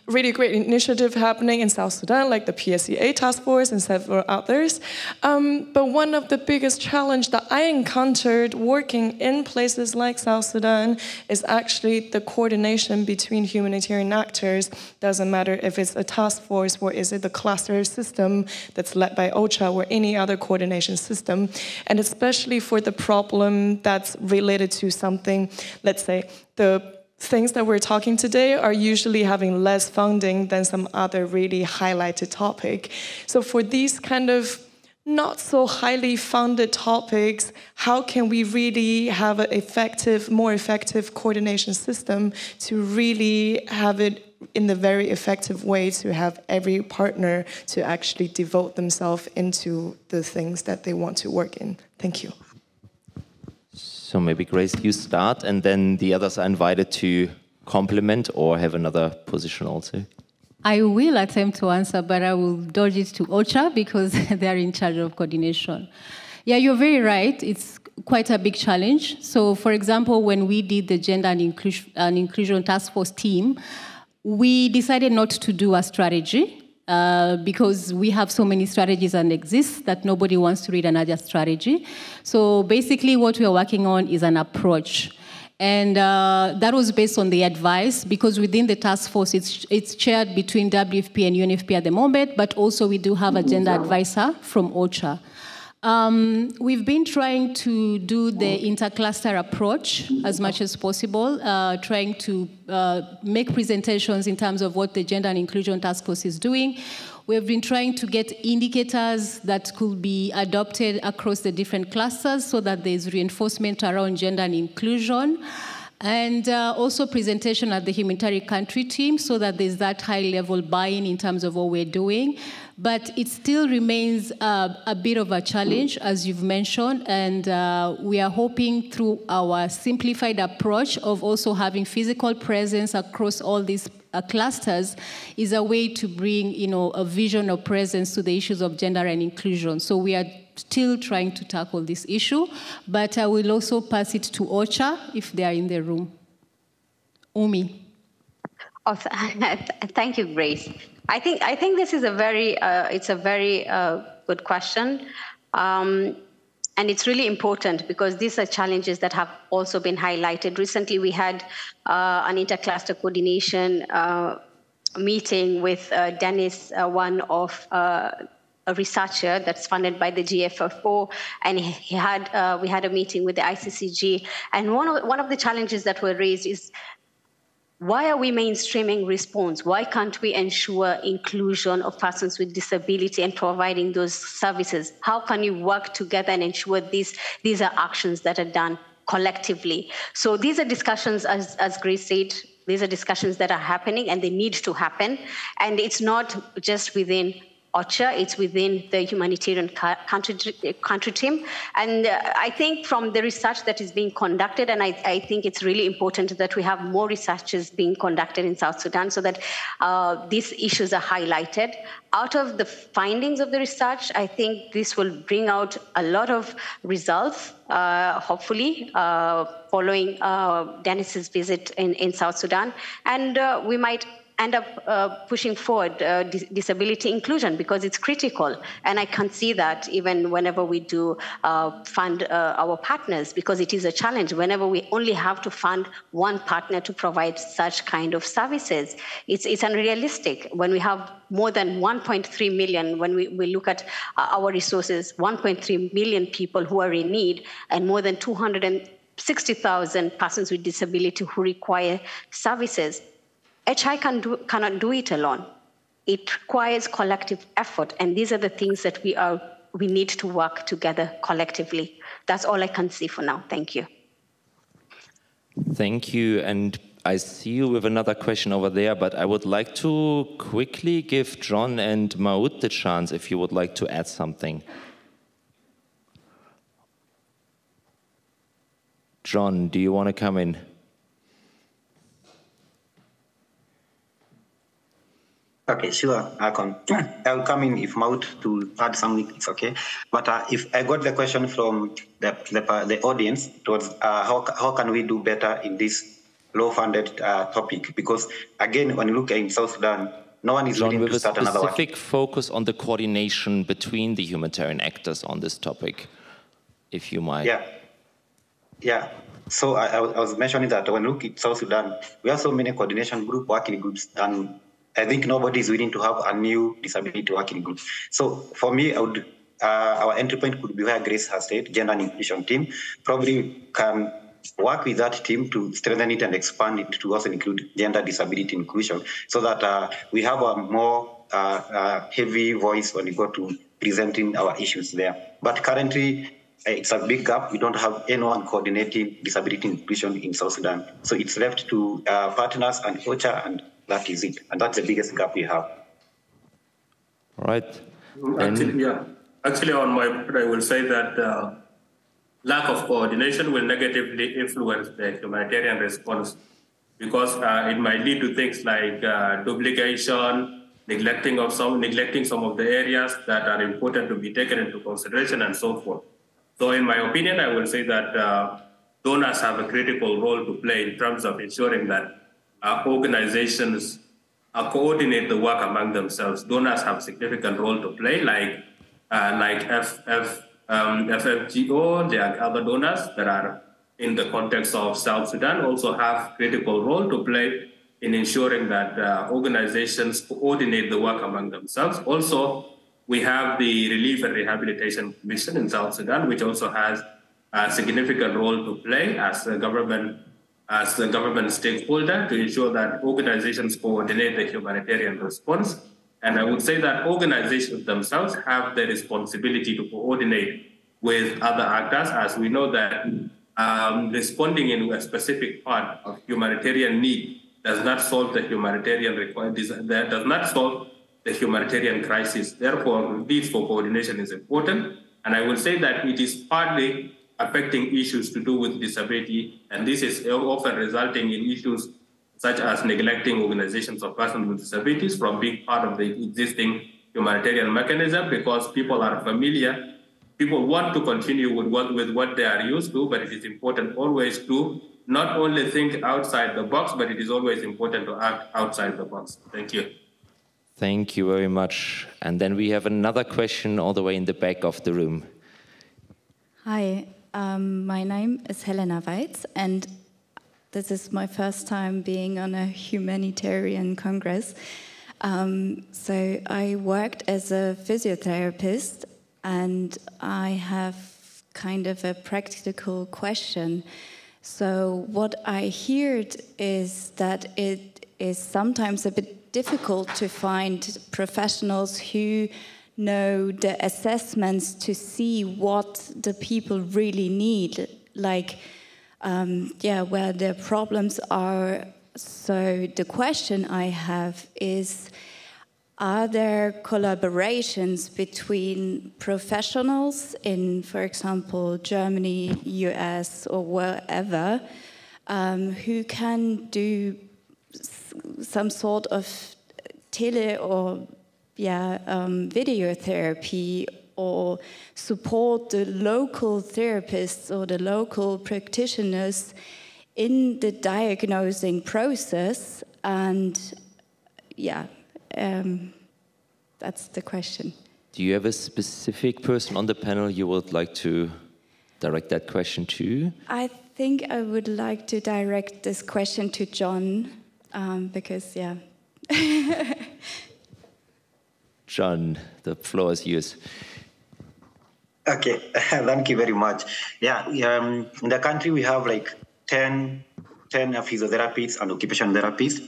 really great initiative happening in South Sudan, like the PSCA task force and several others. But one of the biggest challenges that I encountered working in places like South Sudan is actually the coordination between humanitarian actors. Doesn't matter if it's a task force or is it the cluster system that's led by OCHA or any other coordination system. And especially for the problem that's related to something, let's say, the things that we're talking today are usually having less funding than some other really highlighted topic. So for these kind of not so highly funded topics, how can we really have an effective, more effective coordination system to really have it in the very effective way to have every partner to actually devote themselves into the things that they want to work in? Thank you. So maybe Grace, you start, and then the others are invited to complement or have another position also. I will attempt to answer, but I will dodge it to OCHA because they are in charge of coordination. Yeah, you're very right. It's quite a big challenge. So, for example, when we did the Gender and Inclusion Task Force team, we decided not to do a strategy. Because we have so many strategies and exist that nobody wants to read another strategy. So basically what we are working on is an approach. And that was based on the advice, because within the task force, it's chaired between WFP and UNFP at the moment, but also we do have a gender advisor from OCHA. We've been trying to do the intercluster approach as much as possible, trying to make presentations in terms of what the Gender and Inclusion Task Force is doing. We've been trying to get indicators that could be adopted across the different clusters so that there's reinforcement around gender and inclusion. And also presentation at the humanitarian country team so that there's that high-level buy-in in terms of what we're doing. But it still remains a bit of a challenge, as you've mentioned, and we are hoping through our simplified approach of also having physical presence across all these clusters is a way to bring, a vision of presence to the issues of gender and inclusion. So we are still trying to tackle this issue, but I will also pass it to OCHA if they are in the room. Umi. Oh, thank you, Grace. I think this is a very good question, and it's really important because these are challenges that have also been highlighted. Recently, we had an intercluster coordination meeting with Dennis, one of a researcher that's funded by the GFFO, and we had a meeting with the ICCG. And one of the challenges that were raised is, why are we mainstreaming response? Why can't we ensure inclusion of persons with disability and providing those services? How can you work together and ensure these are actions that are done collectively? So these are discussions, as Grace said, these are discussions that are happening and they need to happen. And it's not just within OCHA, it's within the humanitarian country team. And I think from the research that is being conducted, and I think it's really important that we have more researches being conducted in South Sudan so that these issues are highlighted. Out of the findings of the research, I think this will bring out a lot of results, hopefully, following Dennis's visit in South Sudan. And we might end up pushing forward disability inclusion because it's critical. And I can see that even whenever we do fund our partners, because it is a challenge. Whenever we only have to fund one partner to provide such kind of services, it's unrealistic. When we have more than 1.3 million, when we look at our resources, 1.3 million people who are in need, and more than 260,000 persons with disability who require services, HI cannot do it alone. It requires collective effort, and these are the things that we need to work together collectively. That's all I can see for now. Thank you. Thank you. And I see you with another question over there, but I would like to quickly give John and Mauot the chance if you would like to add something. John, do you want to come in? Okay, sure, Haakon. I'll come in if Mauot to add something, it's okay. But if I got the question from the audience towards how can we do better in this low-funded topic? Because again, when you look in South Sudan, no one is willing to start another one. With a specific focus on the coordination between the humanitarian actors on this topic, if you might. Yeah. So I was mentioning that when you look at South Sudan, we have so many coordination working groups, and I think nobody is willing to have a new disability working group. So for me, I would, our entry point could be where Grace has said, gender and inclusion team. Probably can work with that team to strengthen it and expand it to also include gender disability inclusion, so that we have a more heavy voice when we go to presenting our issues there. But currently, it's a big gap. We don't have anyone coordinating disability inclusion in South Sudan. So it's left to partners and UNOCHA, and that is it. And that's the biggest gap we have. All right. Actually, on my part, I will say that lack of coordination will negatively influence the humanitarian response, because it might lead to things like duplication, neglecting some of the areas that are important to be taken into consideration, and so forth. So in my opinion, I will say that donors have a critical role to play in terms of ensuring that organizations coordinate the work among themselves. Donors have a significant role to play, like FFGO, there are other donors that are in the context of South Sudan also have critical role to play in ensuring that organizations coordinate the work among themselves. Also, we have the Relief and Rehabilitation Commission in South Sudan, which also has a significant role to play as a government stakeholder to ensure that organizations coordinate the humanitarian response. And I would say that organizations themselves have the responsibility to coordinate with other actors, as we know that responding in a specific part of humanitarian need does not solve the humanitarian humanitarian crisis. Therefore, need for coordination is important. And I will say that it is partly affecting issues to do with disability, and this is often resulting in issues such as neglecting organizations of persons with disabilities from being part of the existing humanitarian mechanism, because people are familiar. People want to continue with what they are used to, but it is important always to not only think outside the box, but it is always important to act outside the box. Thank you. Thank you very much. And then we have another question all the way in the back of the room. Hi, my name is Helena Weitz, and this is my first time being on a humanitarian congress. So I worked as a physiotherapist, and I have kind of a practical question. So what I heard is that it is sometimes a bit difficult to find professionals who know the assessments to see what the people really need, like where their problems are. So the question I have is, are there collaborations between professionals in, for example, Germany, US, or wherever, who can do some sort of tele or video therapy, or support the local therapists or the local practitioners in the diagnosing process? And that's the question. Do you have a specific person on the panel you would like to direct that question to? I think I would like to direct this question to John, because, John, the floor is yours. Okay, thank you very much. In the country we have like 10 physiotherapists and occupational therapists.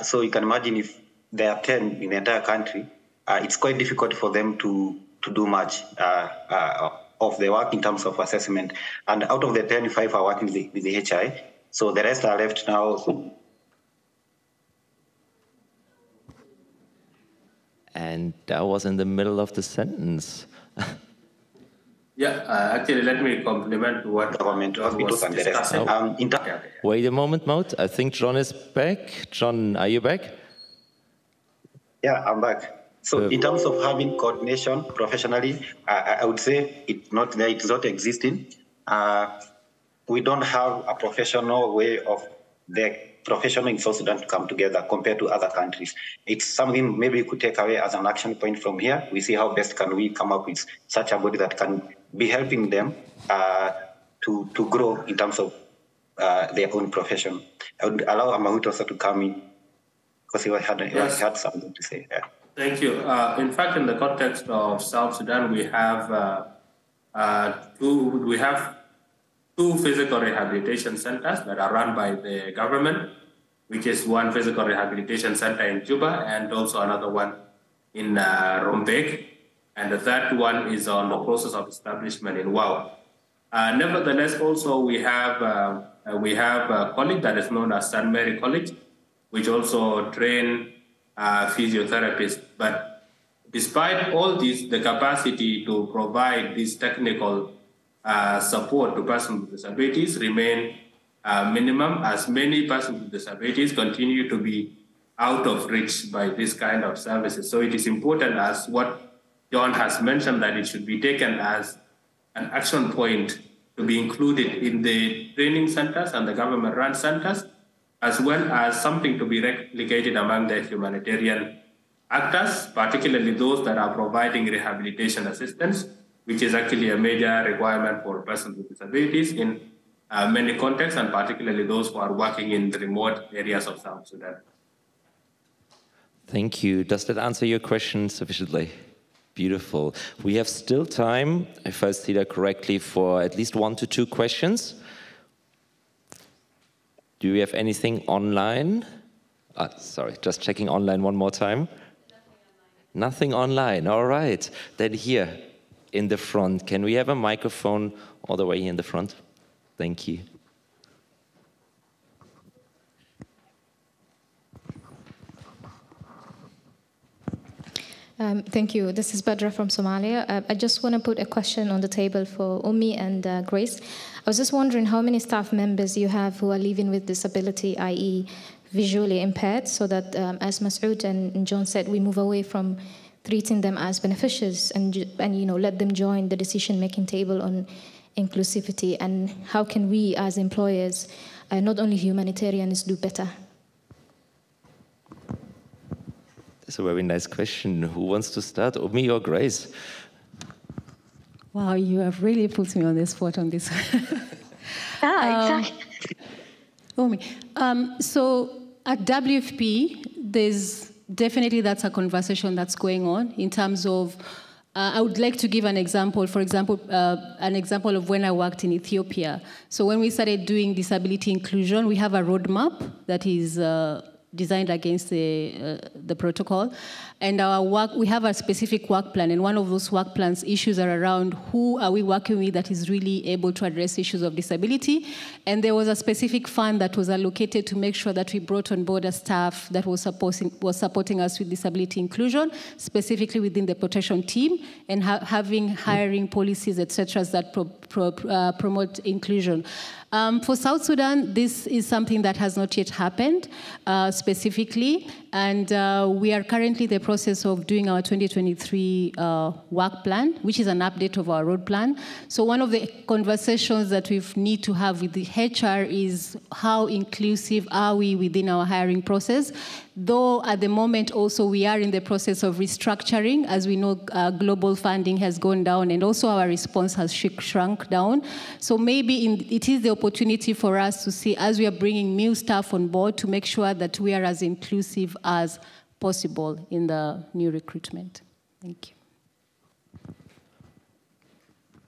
So you can imagine if there are 10 in the entire country, it's quite difficult for them to do much of the work in terms of assessment. And out of the 10, 5 are working with the HI. So the rest are left now. And that was in the middle of the sentence. Yeah, actually, let me complement what government hospitals and the rest. Wait a moment, Mauot. I think John is back. John, are you back? Yeah, I'm back. So in terms of having coordination professionally, I would say it's not there, it's not existing. We don't have a professional way of the professional in South Sudan to come together compared to other countries. It's something maybe we could take away as an action point from here. We see how best can we come up with such a body that can be helping them to grow in terms of their own profession. I would allow Mauot also to come in because he had something to say. Yeah. Thank you. In fact, in the context of South Sudan, we have two physical rehabilitation centers that are run by the government, which is one physical rehabilitation center in Juba and also another one in Rumbek, and the third one is on the process of establishment in Mauot. Nevertheless, also we have a college that is known as St. Mary College, which also train physiotherapists. But despite all this, the capacity to provide this technical support to persons with disabilities remain minimum, as many persons with disabilities continue to be out of reach by this kind of services. So it is important, as what John has mentioned, that it should be taken as an action point to be included in the training centers and the government-run centers, as well as something to be replicated among the humanitarian actors, particularly those that are providing rehabilitation assistance, which is actually a major requirement for persons with disabilities in many contexts, and particularly those who are working in the remote areas of South Sudan. Thank you. Does that answer your question sufficiently? Beautiful. We have still time, if I see that correctly, for at least 1 to 2 questions. Do we have anything online? Sorry, just checking online one more time. Nothing online. All right. Then here in the front, can we have a microphone all the way here in the front? Thank you. Thank you. This is Badra from Somalia. I just want to put a question on the table for Umi and Grace. I was just wondering how many staff members you have who are living with disability, i.e. visually impaired, so that, as Mauot and John said, we move away from treating them as beneficiaries and let them join the decision-making table on inclusivity. And how can we, as employers, not only humanitarians, do better? That's a very nice question. Who wants to start, Umi or Grace? Wow, you have really put me on the spot on this. Exactly. Umi. So at WFP, there's definitely that's a conversation that's going on in terms of, I would like to give an example, for example, an example of when I worked in Ethiopia. So when we started doing disability inclusion, we have a roadmap that is designed against the protocol. And our work, we have a specific work plan, and one of those work plans issues are around who are we working with that is really able to address issues of disability. And there was a specific fund that was allocated to make sure that we brought on board a staff that was supporting us with disability inclusion, specifically within the protection team, and having hiring policies, etc., that promote inclusion. For South Sudan, this is something that has not yet happened specifically, and we are currently in the process of doing our 2023 work plan, which is an update of our road plan. So one of the conversations that we need to have with the HR is how inclusive are we within our hiring process, though at the moment also we are in the process of restructuring. As we know, global funding has gone down and also our response has shrunk down. So maybe it is the opportunity for us to see, as we are bringing new staff on board, to make sure that we are as inclusive as possible in the new recruitment. Thank you.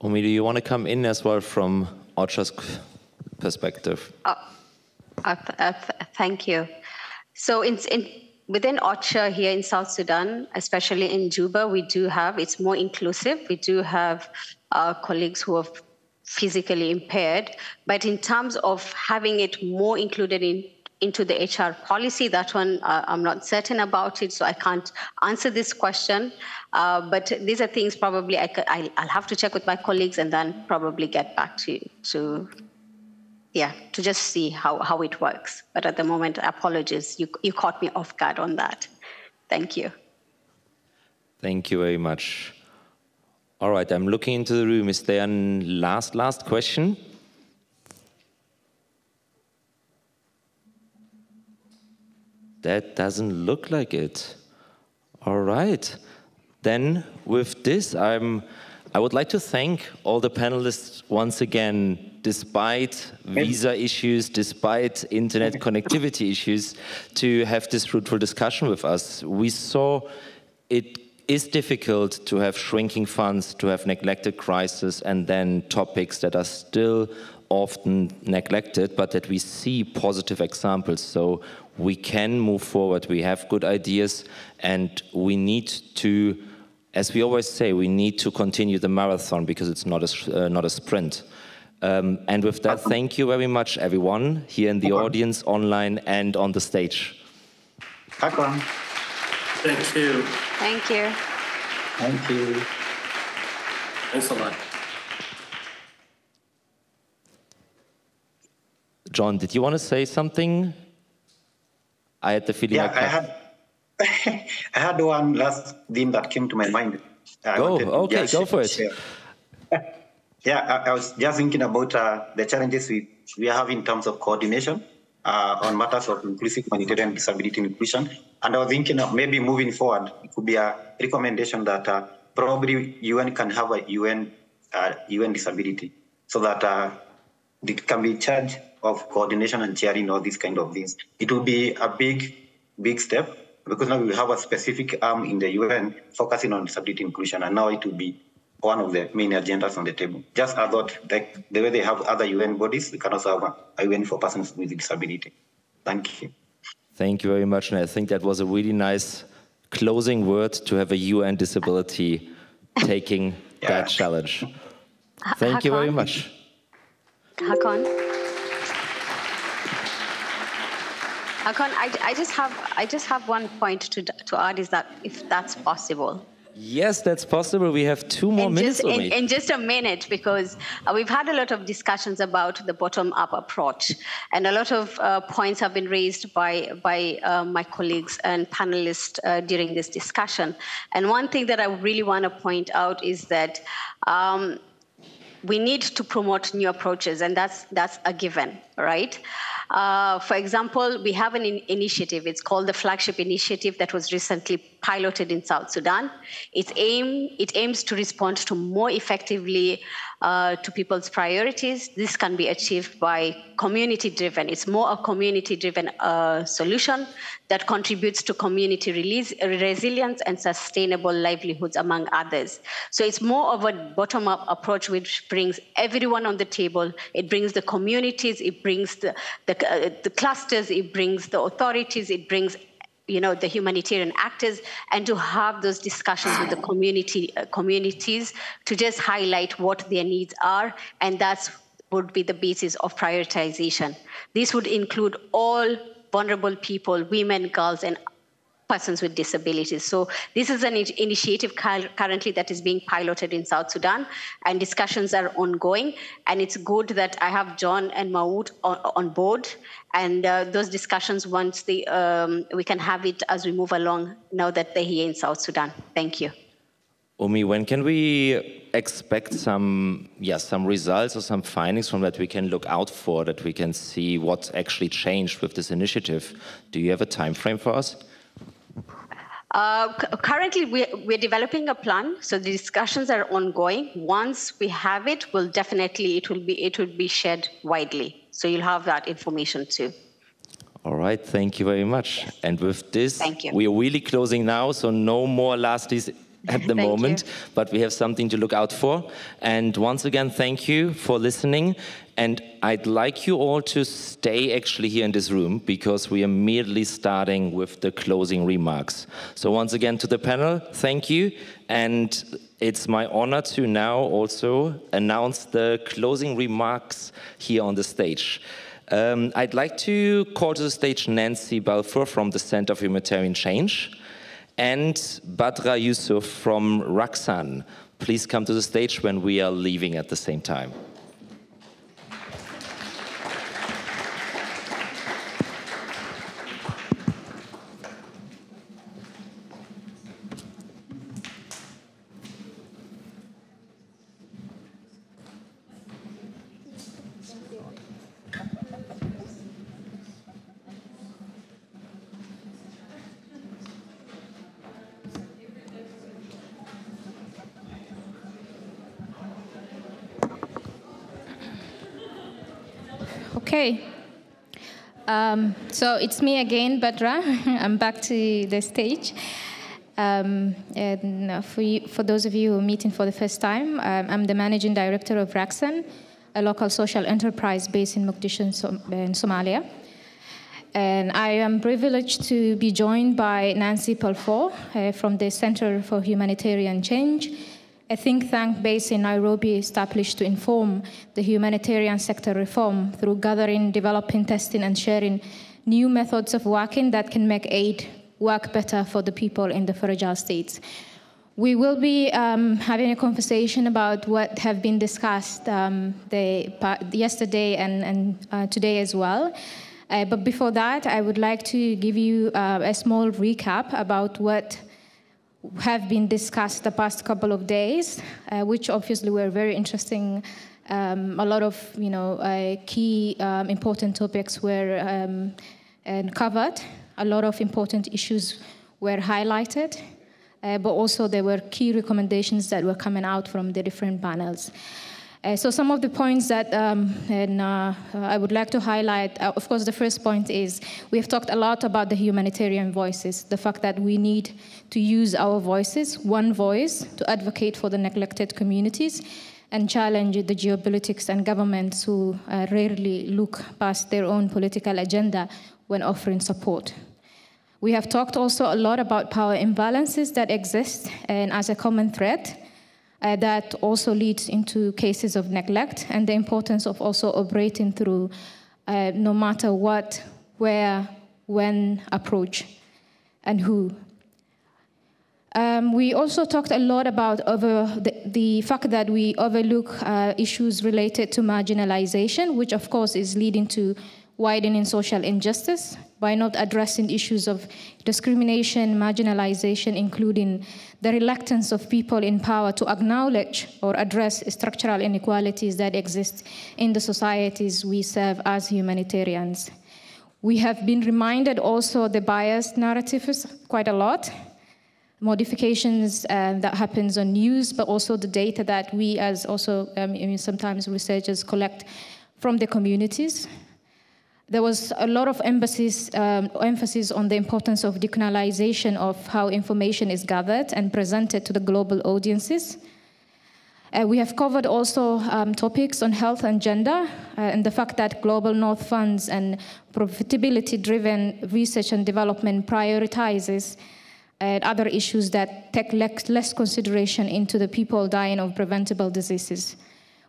Umi, do you want to come in as well from OCHA's perspective? Thank you. So within OCHA here in South Sudan, especially in Juba, we do have, it's more inclusive. We do have colleagues who have physically impaired. But in terms of having it more included into the HR policy, that one I'm not certain about it, so I can't answer this question. But these are things probably I'll have to check with my colleagues and then probably get back to just see how it works. But at the moment, apologies, you caught me off guard on that. Thank you. Thank you very much. All right, I'm looking into the room. Is there a last question? That doesn't look like it. All right. Then with this, I would like to thank all the panelists once again, despite visa issues, despite internet connectivity issues, to have this fruitful discussion with us. We saw it is difficult to have shrinking funds, to have neglected crises, and then topics that are still often neglected, but that we see positive examples. So we can move forward, we have good ideas, and we need to, as we always say, we need to continue the marathon because it's not a sprint. And with that, thank you very much, everyone, here in the audience, online, and on the stage. Haakon. Thank you. Thank you. Thank you. Thanks a lot. John, did you want to say something? I had the feeling I had one last thing that came to my mind. Go for it. I was just thinking about the challenges we have in terms of coordination on matters of inclusive humanitarian disability inclusion. And I was thinking of maybe moving forward, it could be a recommendation that probably UN can have a UN disability so that it can be in charge of coordination and sharing all these kind of things. It will be a big step because now we have a specific arm in the UN focusing on disability inclusion, and now it will be one of the main agendas on the table. Just I thought that the way they have other UN bodies, we can also have a UN for persons with disability. Thank you. Thank you very much, and I think that was a really nice closing word to have a UN disability taking that challenge. Thank you very much. Haakon, I just have one point to add, is that if that's possible. Yes, that's possible. We have 2 more minutes. In just a minute, because we've had a lot of discussions about the bottom-up approach, and a lot of points have been raised by my colleagues and panelists during this discussion. And one thing that I really want to point out is that we need to promote new approaches, and that's a given, right? For example, we have an initiative. It's called the Flagship Initiative that was recently piloted in South Sudan. It aims to respond to more effectively to people's priorities. This can be achieved by community-driven. It's more a community-driven solution that contributes to community resilience and sustainable livelihoods, among others. So it's more of a bottom-up approach, which brings everyone on the table. It brings the communities, it brings the clusters, it brings the authorities, it brings the humanitarian actors, and to have those discussions with the communities to just highlight what their needs are, and that would be the basis of prioritization. This would include all vulnerable people, women, girls, and persons with disabilities. So this is an initiative currently that is being piloted in South Sudan, and discussions are ongoing. And it's good that I have John and Mauot on board, and those discussions, once we can have it as we move along now that they're here in South Sudan. Thank you. Umi, when can we expect some results or some findings from that we can look out for, that we can see what's actually changed with this initiative? Do you have a time frame for us? Currently, we're developing a plan, so the discussions are ongoing. Once we have it, it will be shared widely. So you'll have that information too. All right, thank you very much. And with this, we are really closing now, so no more at the moment, but we have something to look out for. And once again, thank you for listening. And I'd like you all to stay actually here in this room, because we are immediately starting with the closing remarks. So once again to the panel, thank you. And it's my honor to now also announce the closing remarks here on the stage. I'd like to call to the stage Nancy Balfour from the Center for Humanitarian Change and Badra Yusuf from Raksan. Please come to the stage when we are leaving at the same time. Okay, so it's me again, Badra. I'm back to the stage. And for those of you who are meeting for the first time, I'm the Managing Director of Raksan, a local social enterprise based in Mogadishu in Somalia. And I am privileged to be joined by Nancy Balfour from the Center for Humanitarian Change, a think tank based in Nairobi established to inform the humanitarian sector reform through gathering, developing, testing, and sharing new methods of working that can make aid work better for the people in the fragile states. We will be having a conversation about what have been discussed yesterday and today as well. But before that, I would like to give you a small recap about what have been discussed the past couple of days, which obviously were very interesting. A lot of key important topics were covered. A lot of important issues were highlighted, but also there were key recommendations that were coming out from the different panels. So some of the points that I would like to highlight, of course, the first point is we have talked a lot about the humanitarian voices, the fact that we need to use our voices, one voice, to advocate for the neglected communities and challenge the geopolitics and governments who rarely look past their own political agenda when offering support. We have talked also a lot about power imbalances that exist and as a common threat, that also leads into cases of neglect and the importance of also operating through no matter what, where, when, approach, and who. We also talked a lot about the fact that we overlook issues related to marginalization, which of course is leading to widening social injustice by not addressing issues of discrimination, marginalization, including the reluctance of people in power to acknowledge or address structural inequalities that exist in the societies we serve as humanitarians. We have been reminded also the biased narratives quite a lot, modifications that happens on news, but also the data that we as also sometimes researchers collect from the communities. There was a lot of emphasis on the importance of decolonialization of how information is gathered and presented to the global audiences. We have covered also topics on health and gender and the fact that Global North funds and profitability-driven research and development prioritizes other issues that take less consideration into the people dying of preventable diseases.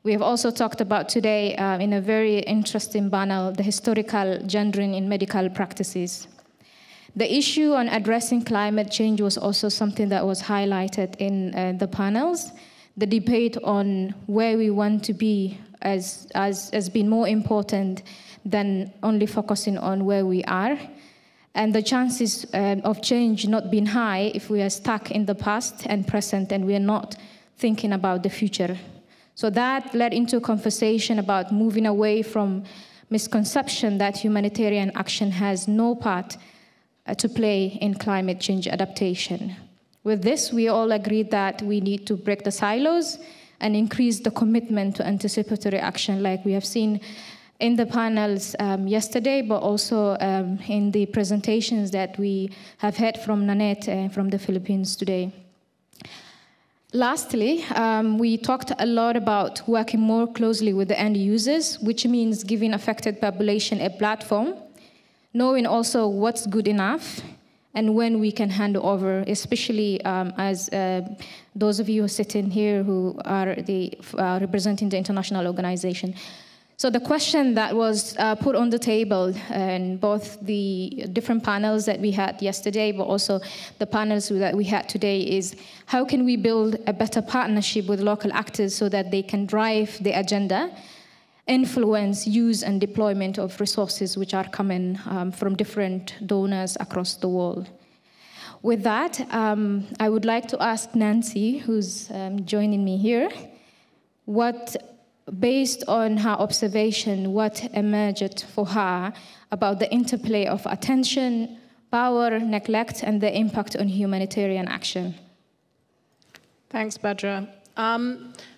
We have also talked about today, in a very interesting panel, the historical gendering in medical practices. The issue on addressing climate change was also something that was highlighted in the panels. The debate on where we want to be has been more important than only focusing on where we are. And the chances of change not being high if we are stuck in the past and present and we are not thinking about the future. So that led into a conversation about moving away from misconception that humanitarian action has no part to play in climate change adaptation. With this, we all agreed that we need to break the silos and increase the commitment to anticipatory action like we have seen in the panels yesterday, but also in the presentations that we have heard from Nanette from the Philippines today. Lastly, we talked a lot about working more closely with the end users, which means giving affected population a platform, knowing also what's good enough and when we can hand over, especially as those of you sitting here who are representing the international organization. So the question that was put on the table in both the different panels that we had yesterday, but also the panels that we had today, is how can we build a better partnership with local actors so that they can drive the agenda, influence, use, and deployment of resources which are coming from different donors across the world. With that, I would like to ask Nancy, who's joining me here, based on her observation, what emerged for her about the interplay of attention, power, neglect, and the impact on humanitarian action? Thanks, Badra.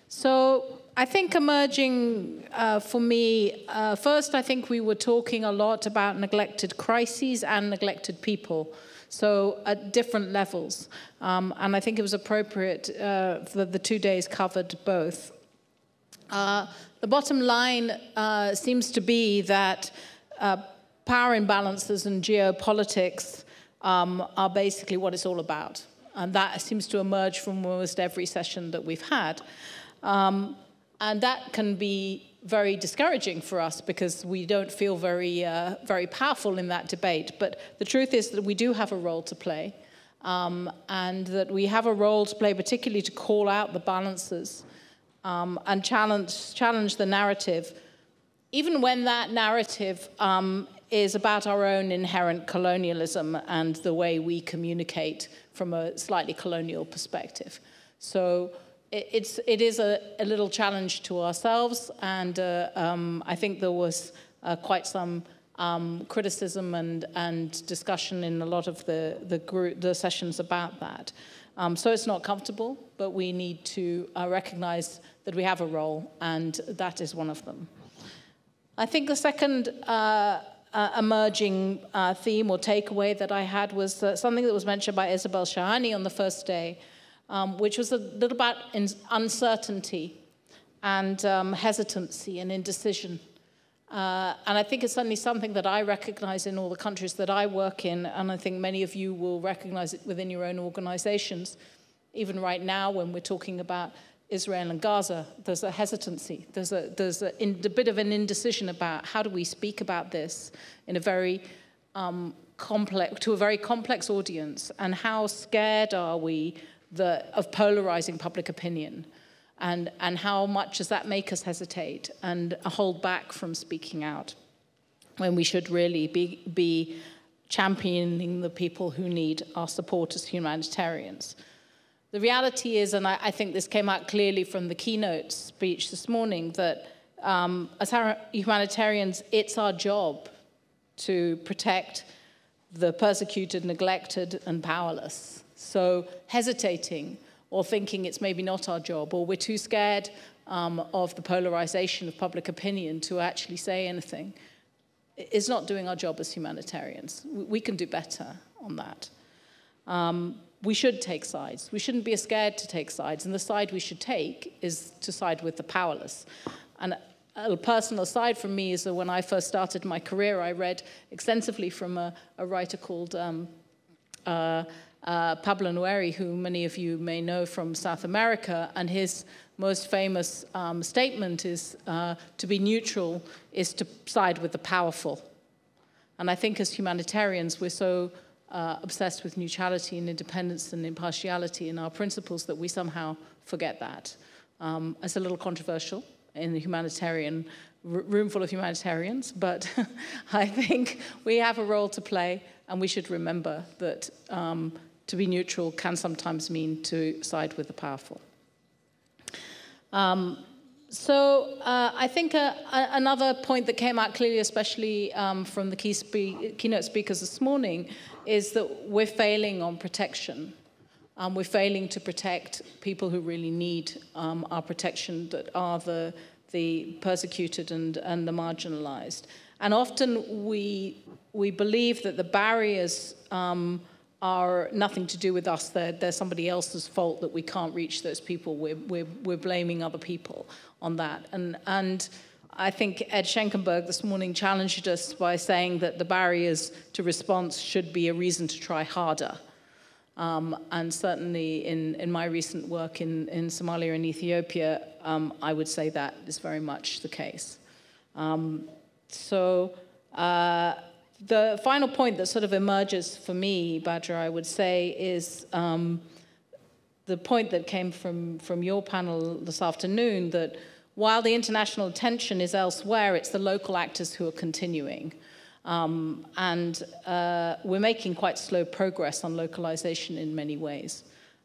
So I think emerging for me, first I think we were talking a lot about neglected crises and neglected people, so at different levels. And I think it was appropriate that the 2 days covered both. The bottom line seems to be that power imbalances and geopolitics are basically what it's all about. And that seems to emerge from almost every session that we've had. And that can be very discouraging for us because we don't feel very powerful in that debate. But the truth is that we do have a role to play, and that we have a role to play particularly to call out the balances and challenge the narrative, even when that narrative is about our own inherent colonialism and the way we communicate from a slightly colonial perspective. So it is a little challenge to ourselves, and I think there was quite some criticism and discussion in a lot of the sessions about that. So it's not comfortable, but we need to recognize that we have a role, and that is one of them. I think the second emerging theme or takeaway that I had was something that was mentioned by Isabel Shahani on the first day, which was a little about uncertainty and hesitancy and indecision. And I think it's certainly something that I recognize in all the countries that I work in, and I think many of you will recognize it within your own organizations. Even right now, when we're talking about Israel and Gaza, there's a hesitancy. There's a bit of an indecision about how do we speak about this in a very to a very complex audience, and how scared are we of polarizing public opinion. And how much does that make us hesitate and hold back from speaking out when we should really be championing the people who need our support as humanitarians? The reality is, and I think this came out clearly from the keynote speech this morning, that as humanitarians, it's our job to protect the persecuted, neglected, and powerless. So hesitating or thinking it's maybe not our job, or we're too scared of the polarization of public opinion to actually say anything, is not doing our job as humanitarians. We can do better on that. We should take sides. We shouldn't be scared to take sides, and the side we should take is to side with the powerless. And a personal aside from me is that when I first started my career, I read extensively from a writer called Pablo Nouri, who many of you may know from South America, and his most famous statement is to be neutral is to side with the powerful. And I think as humanitarians, we're so obsessed with neutrality and independence and impartiality in our principles that we somehow forget that. It's a little controversial in the humanitarian room full of humanitarians, but I think we have a role to play, and we should remember that to be neutral can sometimes mean to side with the powerful. So I think another point that came out clearly, especially from the keynote speakers this morning, is that we're failing on protection. We're failing to protect people who really need our protection, that are the persecuted and the marginalized. And often we believe that the barriers are nothing to do with us. They're somebody else's fault that we can't reach those people. We're blaming other people on that. And I think Ed Schenkenberg this morning challenged us by saying that the barriers to response should be a reason to try harder. And certainly in my recent work in Somalia and Ethiopia, I would say that is very much the case. The final point that sort of emerges for me, Badra, I would say, is the point that came from your panel this afternoon, that while the international attention is elsewhere, it's the local actors who are continuing. And we're making quite slow progress on localization in many ways.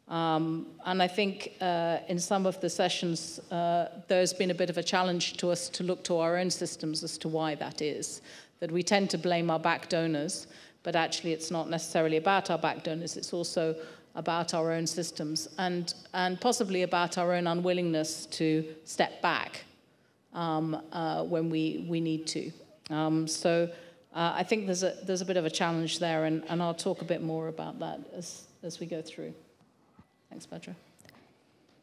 And I think in some of the sessions, there's been a bit of a challenge to us to look to our own systems as to why that is. That we tend to blame our back donors, but actually it's not necessarily about our back donors, it's also about our own systems and possibly about our own unwillingness to step back when we need to. I think there's a bit of a challenge there, and I'll talk a bit more about that as we go through. Thanks, Badra.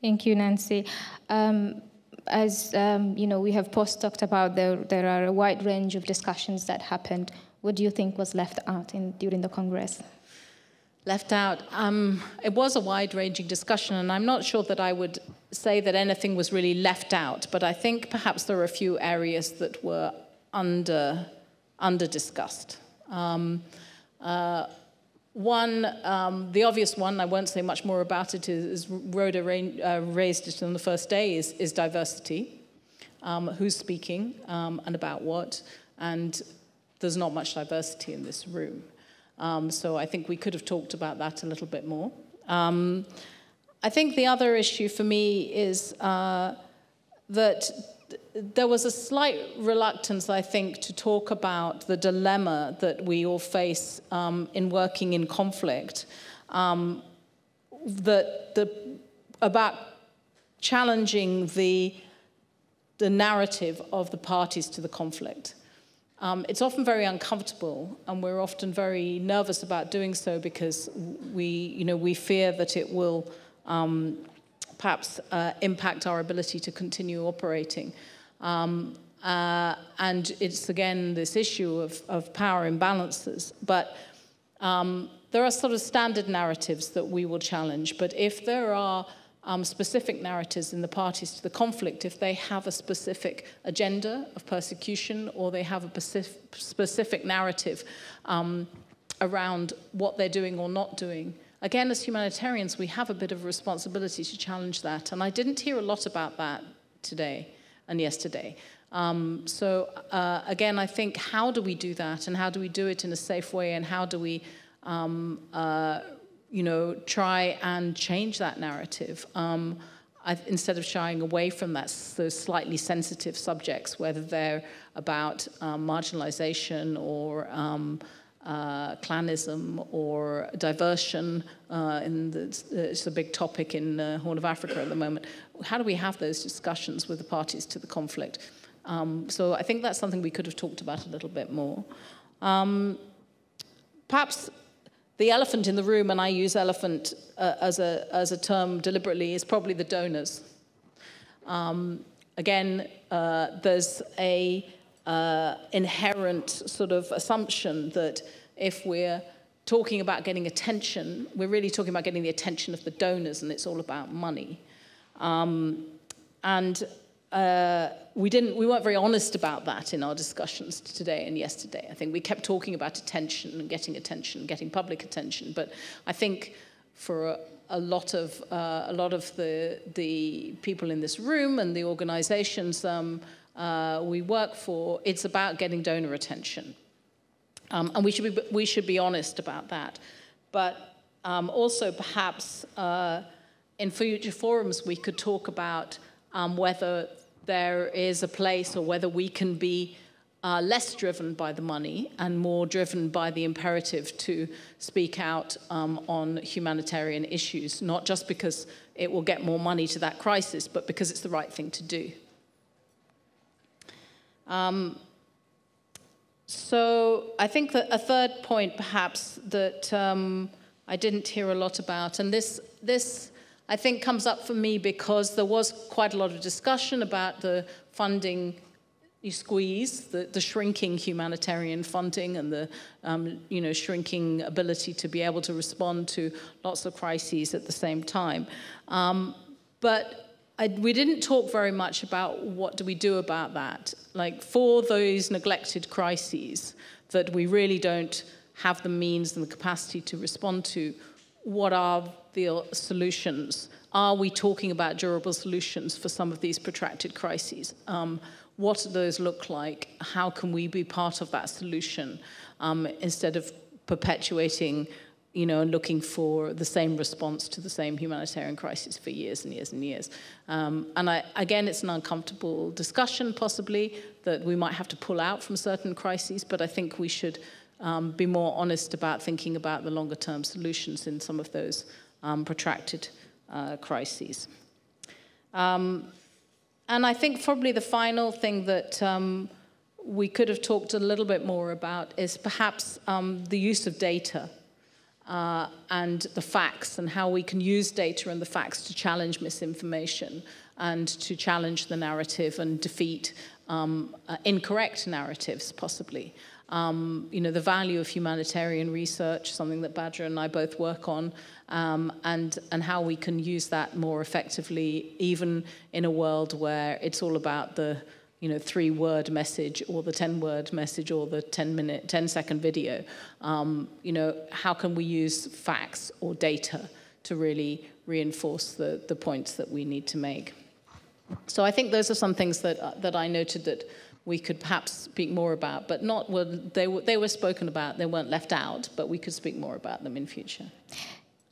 Thank you, Nancy. As you know, we have talked about there are a wide range of discussions that happened. What do you think was left out during the Congress? Left out? It was a wide-ranging discussion, and I'm not sure that I would say that anything was really left out, but I think perhaps there are a few areas that were under-discussed. One, the obvious one, I won't say much more about it, is Rhoda raised it on the first day, is diversity. Who's speaking and about what? And there's not much diversity in this room. So I think we could have talked about that a little bit more. I think the other issue for me is that there was a slight reluctance, I think, to talk about the dilemma that we all face in working in conflict, about challenging the narrative of the parties to the conflict. It's often very uncomfortable, and we're often very nervous about doing so because we fear that it will perhaps impact our ability to continue operating. And it's, again, this issue of power imbalances. But there are sort of standard narratives that we will challenge. But if there are specific narratives in the parties to the conflict, if they have a specific agenda of persecution or they have a specific narrative around what they're doing or not doing, again, as humanitarians, we have a bit of a responsibility to challenge that. And I didn't hear a lot about that today and yesterday. Again, I think, how do we do that? And how do we do it in a safe way? And how do we, try and change that narrative instead of shying away from those slightly sensitive subjects, whether they're about marginalization or clanism or diversion. It's a big topic in the Horn of Africa at the moment. How do we have those discussions with the parties to the conflict? So I think that's something we could have talked about a little bit more. Perhaps the elephant in the room, and I use elephant as a term deliberately, is probably the donors. Again, there's a inherent sort of assumption that if we're talking about getting attention, we're really talking about getting the attention of the donors, and it's all about money. We weren't very honest about that in our discussions today and yesterday. I think we kept talking about attention and getting public attention. But I think for a lot of the people in this room and the organizations we work for, it's about getting donor attention. And we should be honest about that. But also perhaps in future forums we could talk about whether there is a place or whether we can be less driven by the money and more driven by the imperative to speak out on humanitarian issues, not just because it will get more money to that crisis, but because it's the right thing to do. So I think that a third point, perhaps, that I didn't hear a lot about. And this I think comes up for me because there was quite a lot of discussion about the funding squeeze, the shrinking humanitarian funding and the shrinking ability to be able to respond to lots of crises at the same time. But we didn't talk very much about what do we do about that. Like for those neglected crises that we really don't have the means and the capacity to respond to, what are the solutions? Are we talking about durable solutions for some of these protracted crises? What do those look like? How can we be part of that solution instead of perpetuating, and looking for the same response to the same humanitarian crisis for years and years and years? Again, it's an uncomfortable discussion, possibly, that we might have to pull out from certain crises, but I think we should be more honest about thinking about the longer-term solutions in some of those protracted crises. And I think probably the final thing that we could have talked a little bit more about is perhaps the use of data and the facts, and how we can use data and the facts to challenge misinformation and to challenge the narrative and defeat incorrect narratives, possibly. The value of humanitarian research, something that Badra and I both work on, and how we can use that more effectively, even in a world where it's all about the 3-word message or the 10-word message or the 10-second video. How can we use facts or data to really reinforce the points that we need to make? So I think those are some things that I noted that we could perhaps speak more about, but not, well, they were spoken about, they weren't left out, but we could speak more about them in future.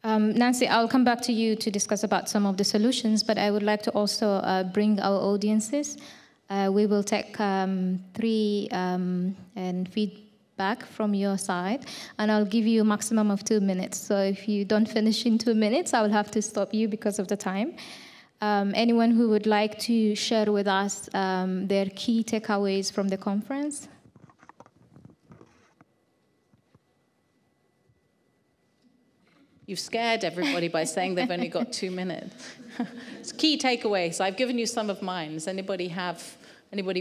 Nancy, I'll come back to you to discuss about some of the solutions, but I would like to also bring our audiences. We will take 3 and feedback from your side, and I'll give you a maximum of 2 minutes. So if you don't finish in 2 minutes, I will have to stop you because of the time. Anyone who would like to share with us their key takeaways from the conference? You've scared everybody by saying they've only got 2 minutes. It's key takeaways. I've given you some of mine. Does anybody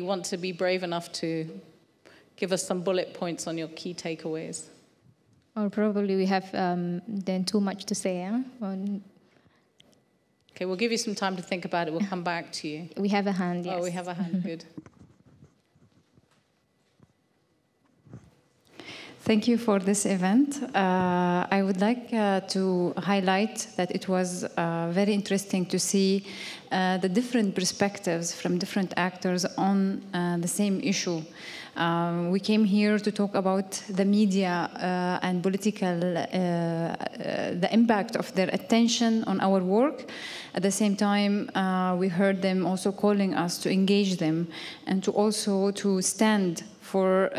want to be brave enough to give us some bullet points on your key takeaways? Or probably we have then too much to say, huh? Okay, we'll give you some time to think about it. We'll come back to you. We have a hand, yes. Oh, we have a hand, good. Thank you for this event. I would like to highlight that it was very interesting to see the different perspectives from different actors on the same issue. We came here to talk about the media and political, the impact of their attention on our work. At the same time, we heard them also calling us to engage them and to also to stand for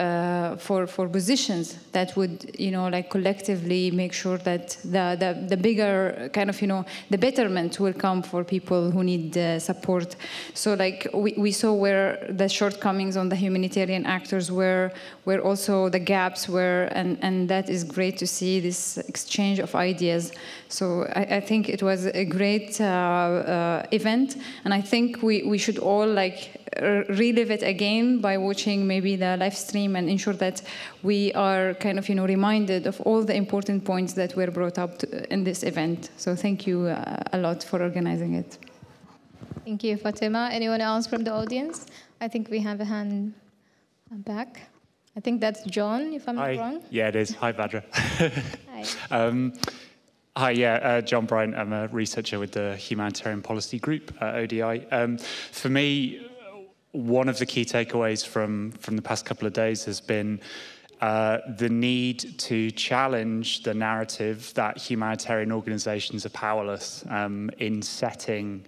positions that would, like collectively make sure that the bigger kind of, the betterment will come for people who need support. So like we saw where the shortcomings on the humanitarian actors were, where also the gaps were, and that is great to see this exchange of ideas. So I think it was a great event, and I think we should all relive it again by watching maybe the live stream and ensure that we are kind of reminded of all the important points that were brought up in this event. So thank you a lot for organizing it. Thank you, Fatima. Anyone else from the audience? I think we have a hand back. I think that's John, if I'm not wrong. Yeah, it is. Hi, Badra. Hi. Hi, yeah, John Bryant. I'm a researcher with the Humanitarian Policy Group, ODI. For me, one of the key takeaways from the past couple of days has been the need to challenge the narrative that humanitarian organizations are powerless in setting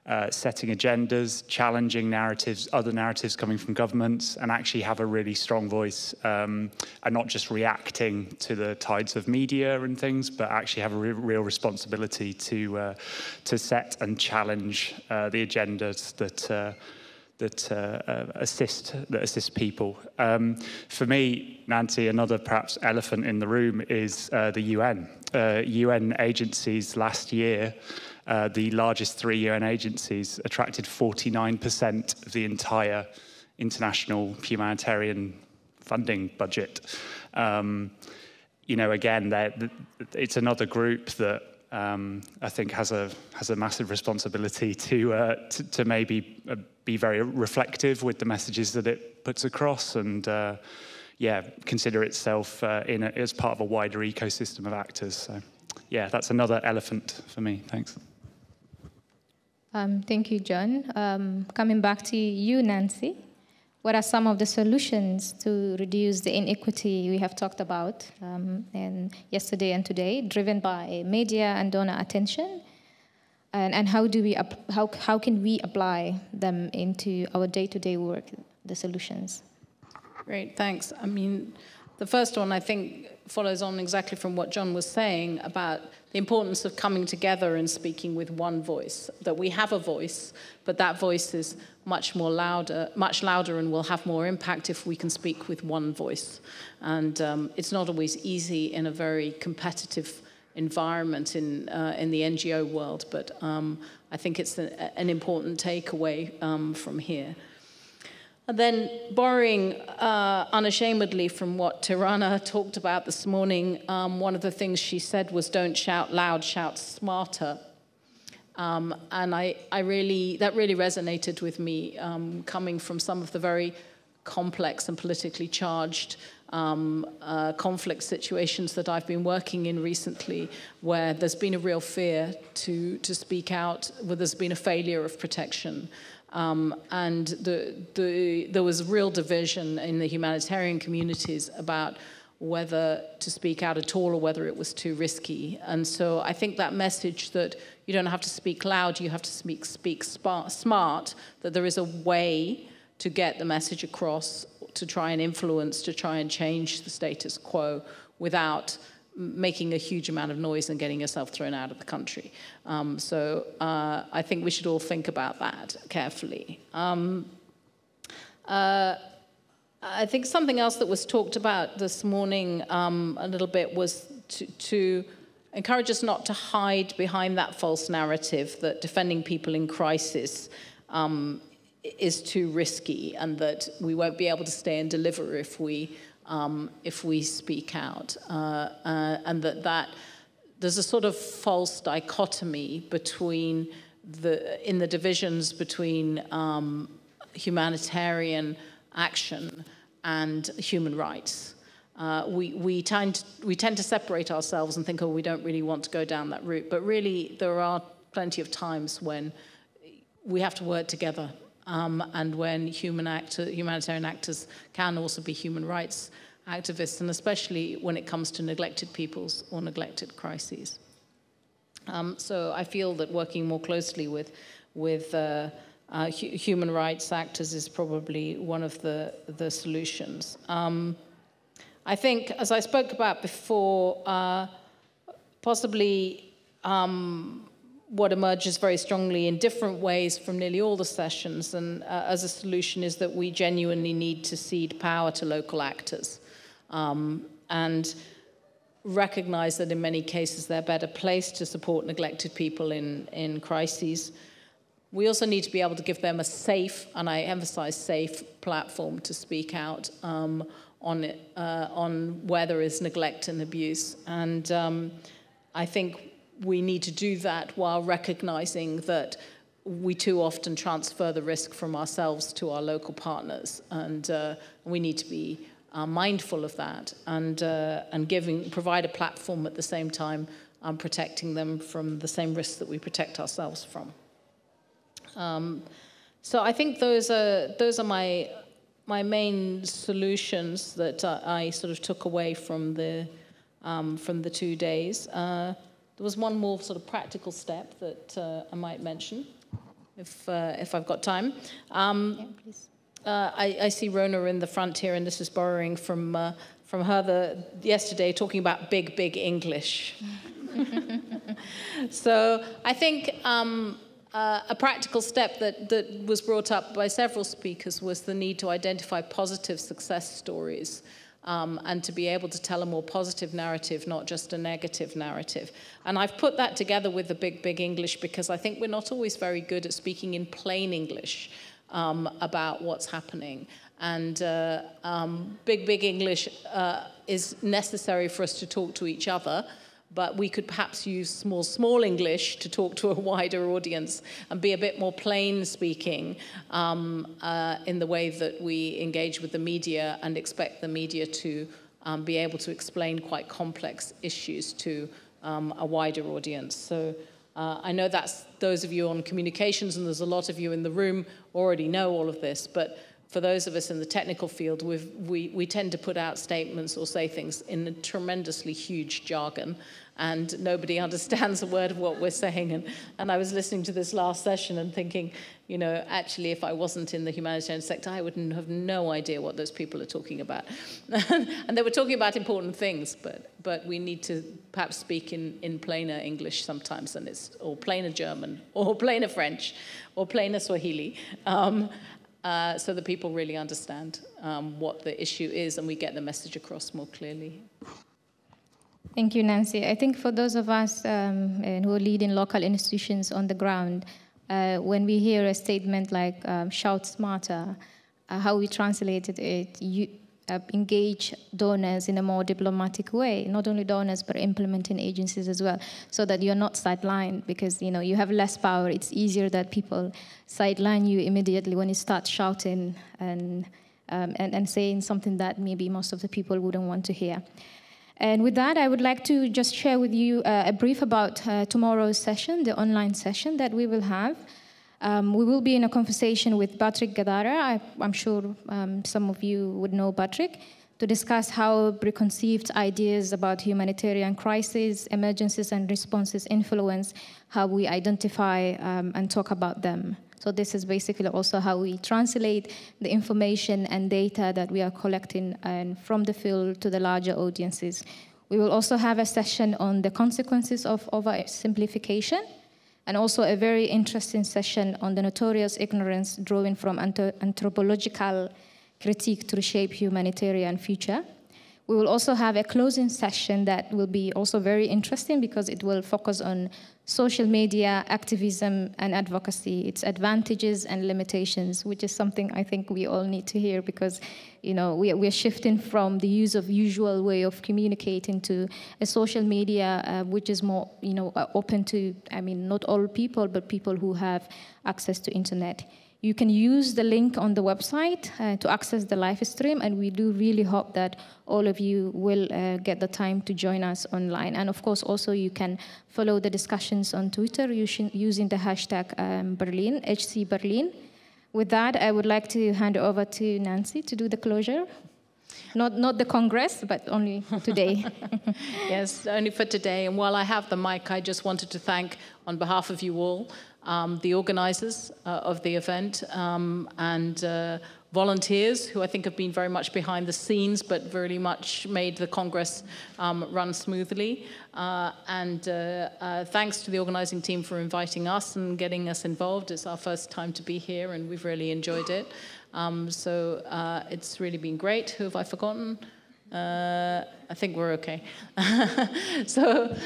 agendas, challenging narratives, other narratives coming from governments, and actually have a really strong voice, and not just reacting to the tides of media and things, but actually have a real responsibility to set and challenge the agendas that assist people. For me, Nancy, another perhaps elephant in the room is the UN. UN agencies last year, the largest 3 UN agencies attracted 49% of the entire international humanitarian funding budget. You know, again, it's another group that I think has a massive responsibility to maybe be very reflective with the messages that it puts across, and yeah, consider itself as part of a wider ecosystem of actors. So yeah, that's another elephant for me. Thanks. Thank you, John. Coming back to you, Nancy, what are some of the solutions to reduce the inequity we have talked about and yesterday and today, driven by media and donor attention? And how can we apply them into our day-to-day work, the solutions? Great, thanks. I mean, the first one, I think, follows on exactly from what John was saying about the importance of coming together and speaking with one voice, that we have a voice, but that voice is much louder, and will have more impact if we can speak with one voice. And it's not always easy in a very competitive environment in the NGO world, but I think it's an important takeaway from here. And then borrowing unashamedly from what Tirana talked about this morning, one of the things she said was, don't shout loud, shout smarter. And that really resonated with me, coming from some of the very complex and politically charged conflict situations that I've been working in recently, where there's been a real fear to speak out, where there's been a failure of protection. And there was real division in the humanitarian communities about whether to speak out at all or whether it was too risky. And so I think that message that you don't have to speak loud, you have to speak smart, that there is a way to get the message across, to try and influence, to try and change the status quo without making a huge amount of noise and getting yourself thrown out of the country. So I think we should all think about that carefully. I think something else that was talked about this morning a little bit was to encourage us not to hide behind that false narrative that defending people in crisis is too risky, and that we won't be able to stay and deliver if we speak out, and that there's a sort of false dichotomy in the divisions between humanitarian action and human rights. We tend to separate ourselves and think, oh, we don't really want to go down that route, but really there are plenty of times when we have to work together, and when humanitarian actors can also be human rights activists, and especially when it comes to neglected peoples or neglected crises. So I feel that working more closely with human rights actors is probably one of the solutions. I think, as I spoke about before, possibly what emerges very strongly in different ways from nearly all the sessions and as a solution is that we genuinely need to cede power to local actors and recognize that in many cases they're better placed to support neglected people in crises. We also need to be able to give them a safe, and I emphasize safe, platform to speak out on where there is neglect and abuse. And I think we need to do that while recognizing that we too often transfer the risk from ourselves to our local partners, and we need to be mindful of that and provide a platform at the same time protecting them from the same risks that we protect ourselves from. So I think those are my main solutions that I sort of took away from the 2 days. There was one more sort of practical step that I might mention, if I've got time. Yeah, please. I see Rona in the front here, and this is borrowing from her yesterday, talking about big English. So I think a practical step that was brought up by several speakers was the need to identify positive success stories and to be able to tell a more positive narrative, not just a negative narrative. And I've put that together with the big English because I think we're not always very good at speaking in plain English about what's happening. And big English is necessary for us to talk to each other, but we could perhaps use small English to talk to a wider audience and be a bit more plain speaking in the way that we engage with the media and expect the media to be able to explain quite complex issues to a wider audience. So I know that's those of you on communications, and there's a lot of you in the room already know all of this, but for those of us in the technical field, we tend to put out statements or say things in a tremendously huge jargon, and nobody understands a word of what we're saying. And I was listening to this last session and thinking, you know, actually, if I wasn't in the humanitarian sector, I would have no idea what those people are talking about. And they were talking about important things, but we need to perhaps speak in plainer English sometimes, and or plainer German, or plainer French, or plainer Swahili. So that people really understand what the issue is and we get the message across more clearly. Thank you, Nancy. I think for those of us who are leading local institutions on the ground, when we hear a statement like shout smarter, how we translated it, engage donors in a more diplomatic way, not only donors, but implementing agencies as well, so that you're not sidelined because, you know, you have less power. It's easier that people sideline you immediately when you start shouting and saying something that maybe most of the people wouldn't want to hear. And with that, I would like to just share with you a brief about tomorrow's session, the online session that we will have. We will be in a conversation with Patrick Gadara. I'm sure some of you would know Patrick, to discuss how preconceived ideas about humanitarian crises, emergencies, and responses influence how we identify and talk about them. So this is basically also how we translate the information and data that we are collecting from the field to the larger audiences. We will also have a session on the consequences of oversimplification, and also a very interesting session on the notorious ignorance drawing from anthropological critique to reshape humanitarian future. We will also have a closing session that will be also very interesting because it will focus on social media, activism, and advocacy, its advantages and limitations, which is something I think we all need to hear because, you know, we're shifting from the use of usual way of communicating to a social media which is more, you know, open to, I mean, not all people, but people who have access to internet. You can use the link on the website to access the live stream, and we do really hope that all of you will get the time to join us online. And of course, also you can follow the discussions on Twitter using the hashtag Berlin, HC Berlin. With that, I would like to hand over to Nancy to do the closure. Not the Congress, but only today. Yes, only for today. And while I have the mic, I just wanted to thank, on behalf of you all, the organizers of the event and volunteers who I think have been very much behind the scenes but very much made the Congress run smoothly. And thanks to the organizing team for inviting us and getting us involved. It's our first time to be here and we've really enjoyed it. So it's really been great. Who have I forgotten? I think we're okay. So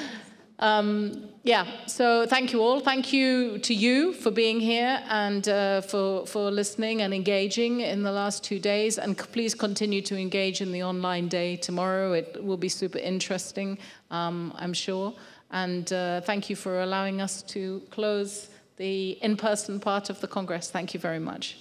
thank you all. Thank you to you for being here and for listening and engaging in the last 2 days. And please continue to engage in the online day tomorrow. It will be super interesting, I'm sure. And thank you for allowing us to close the in-person part of the Congress. Thank you very much.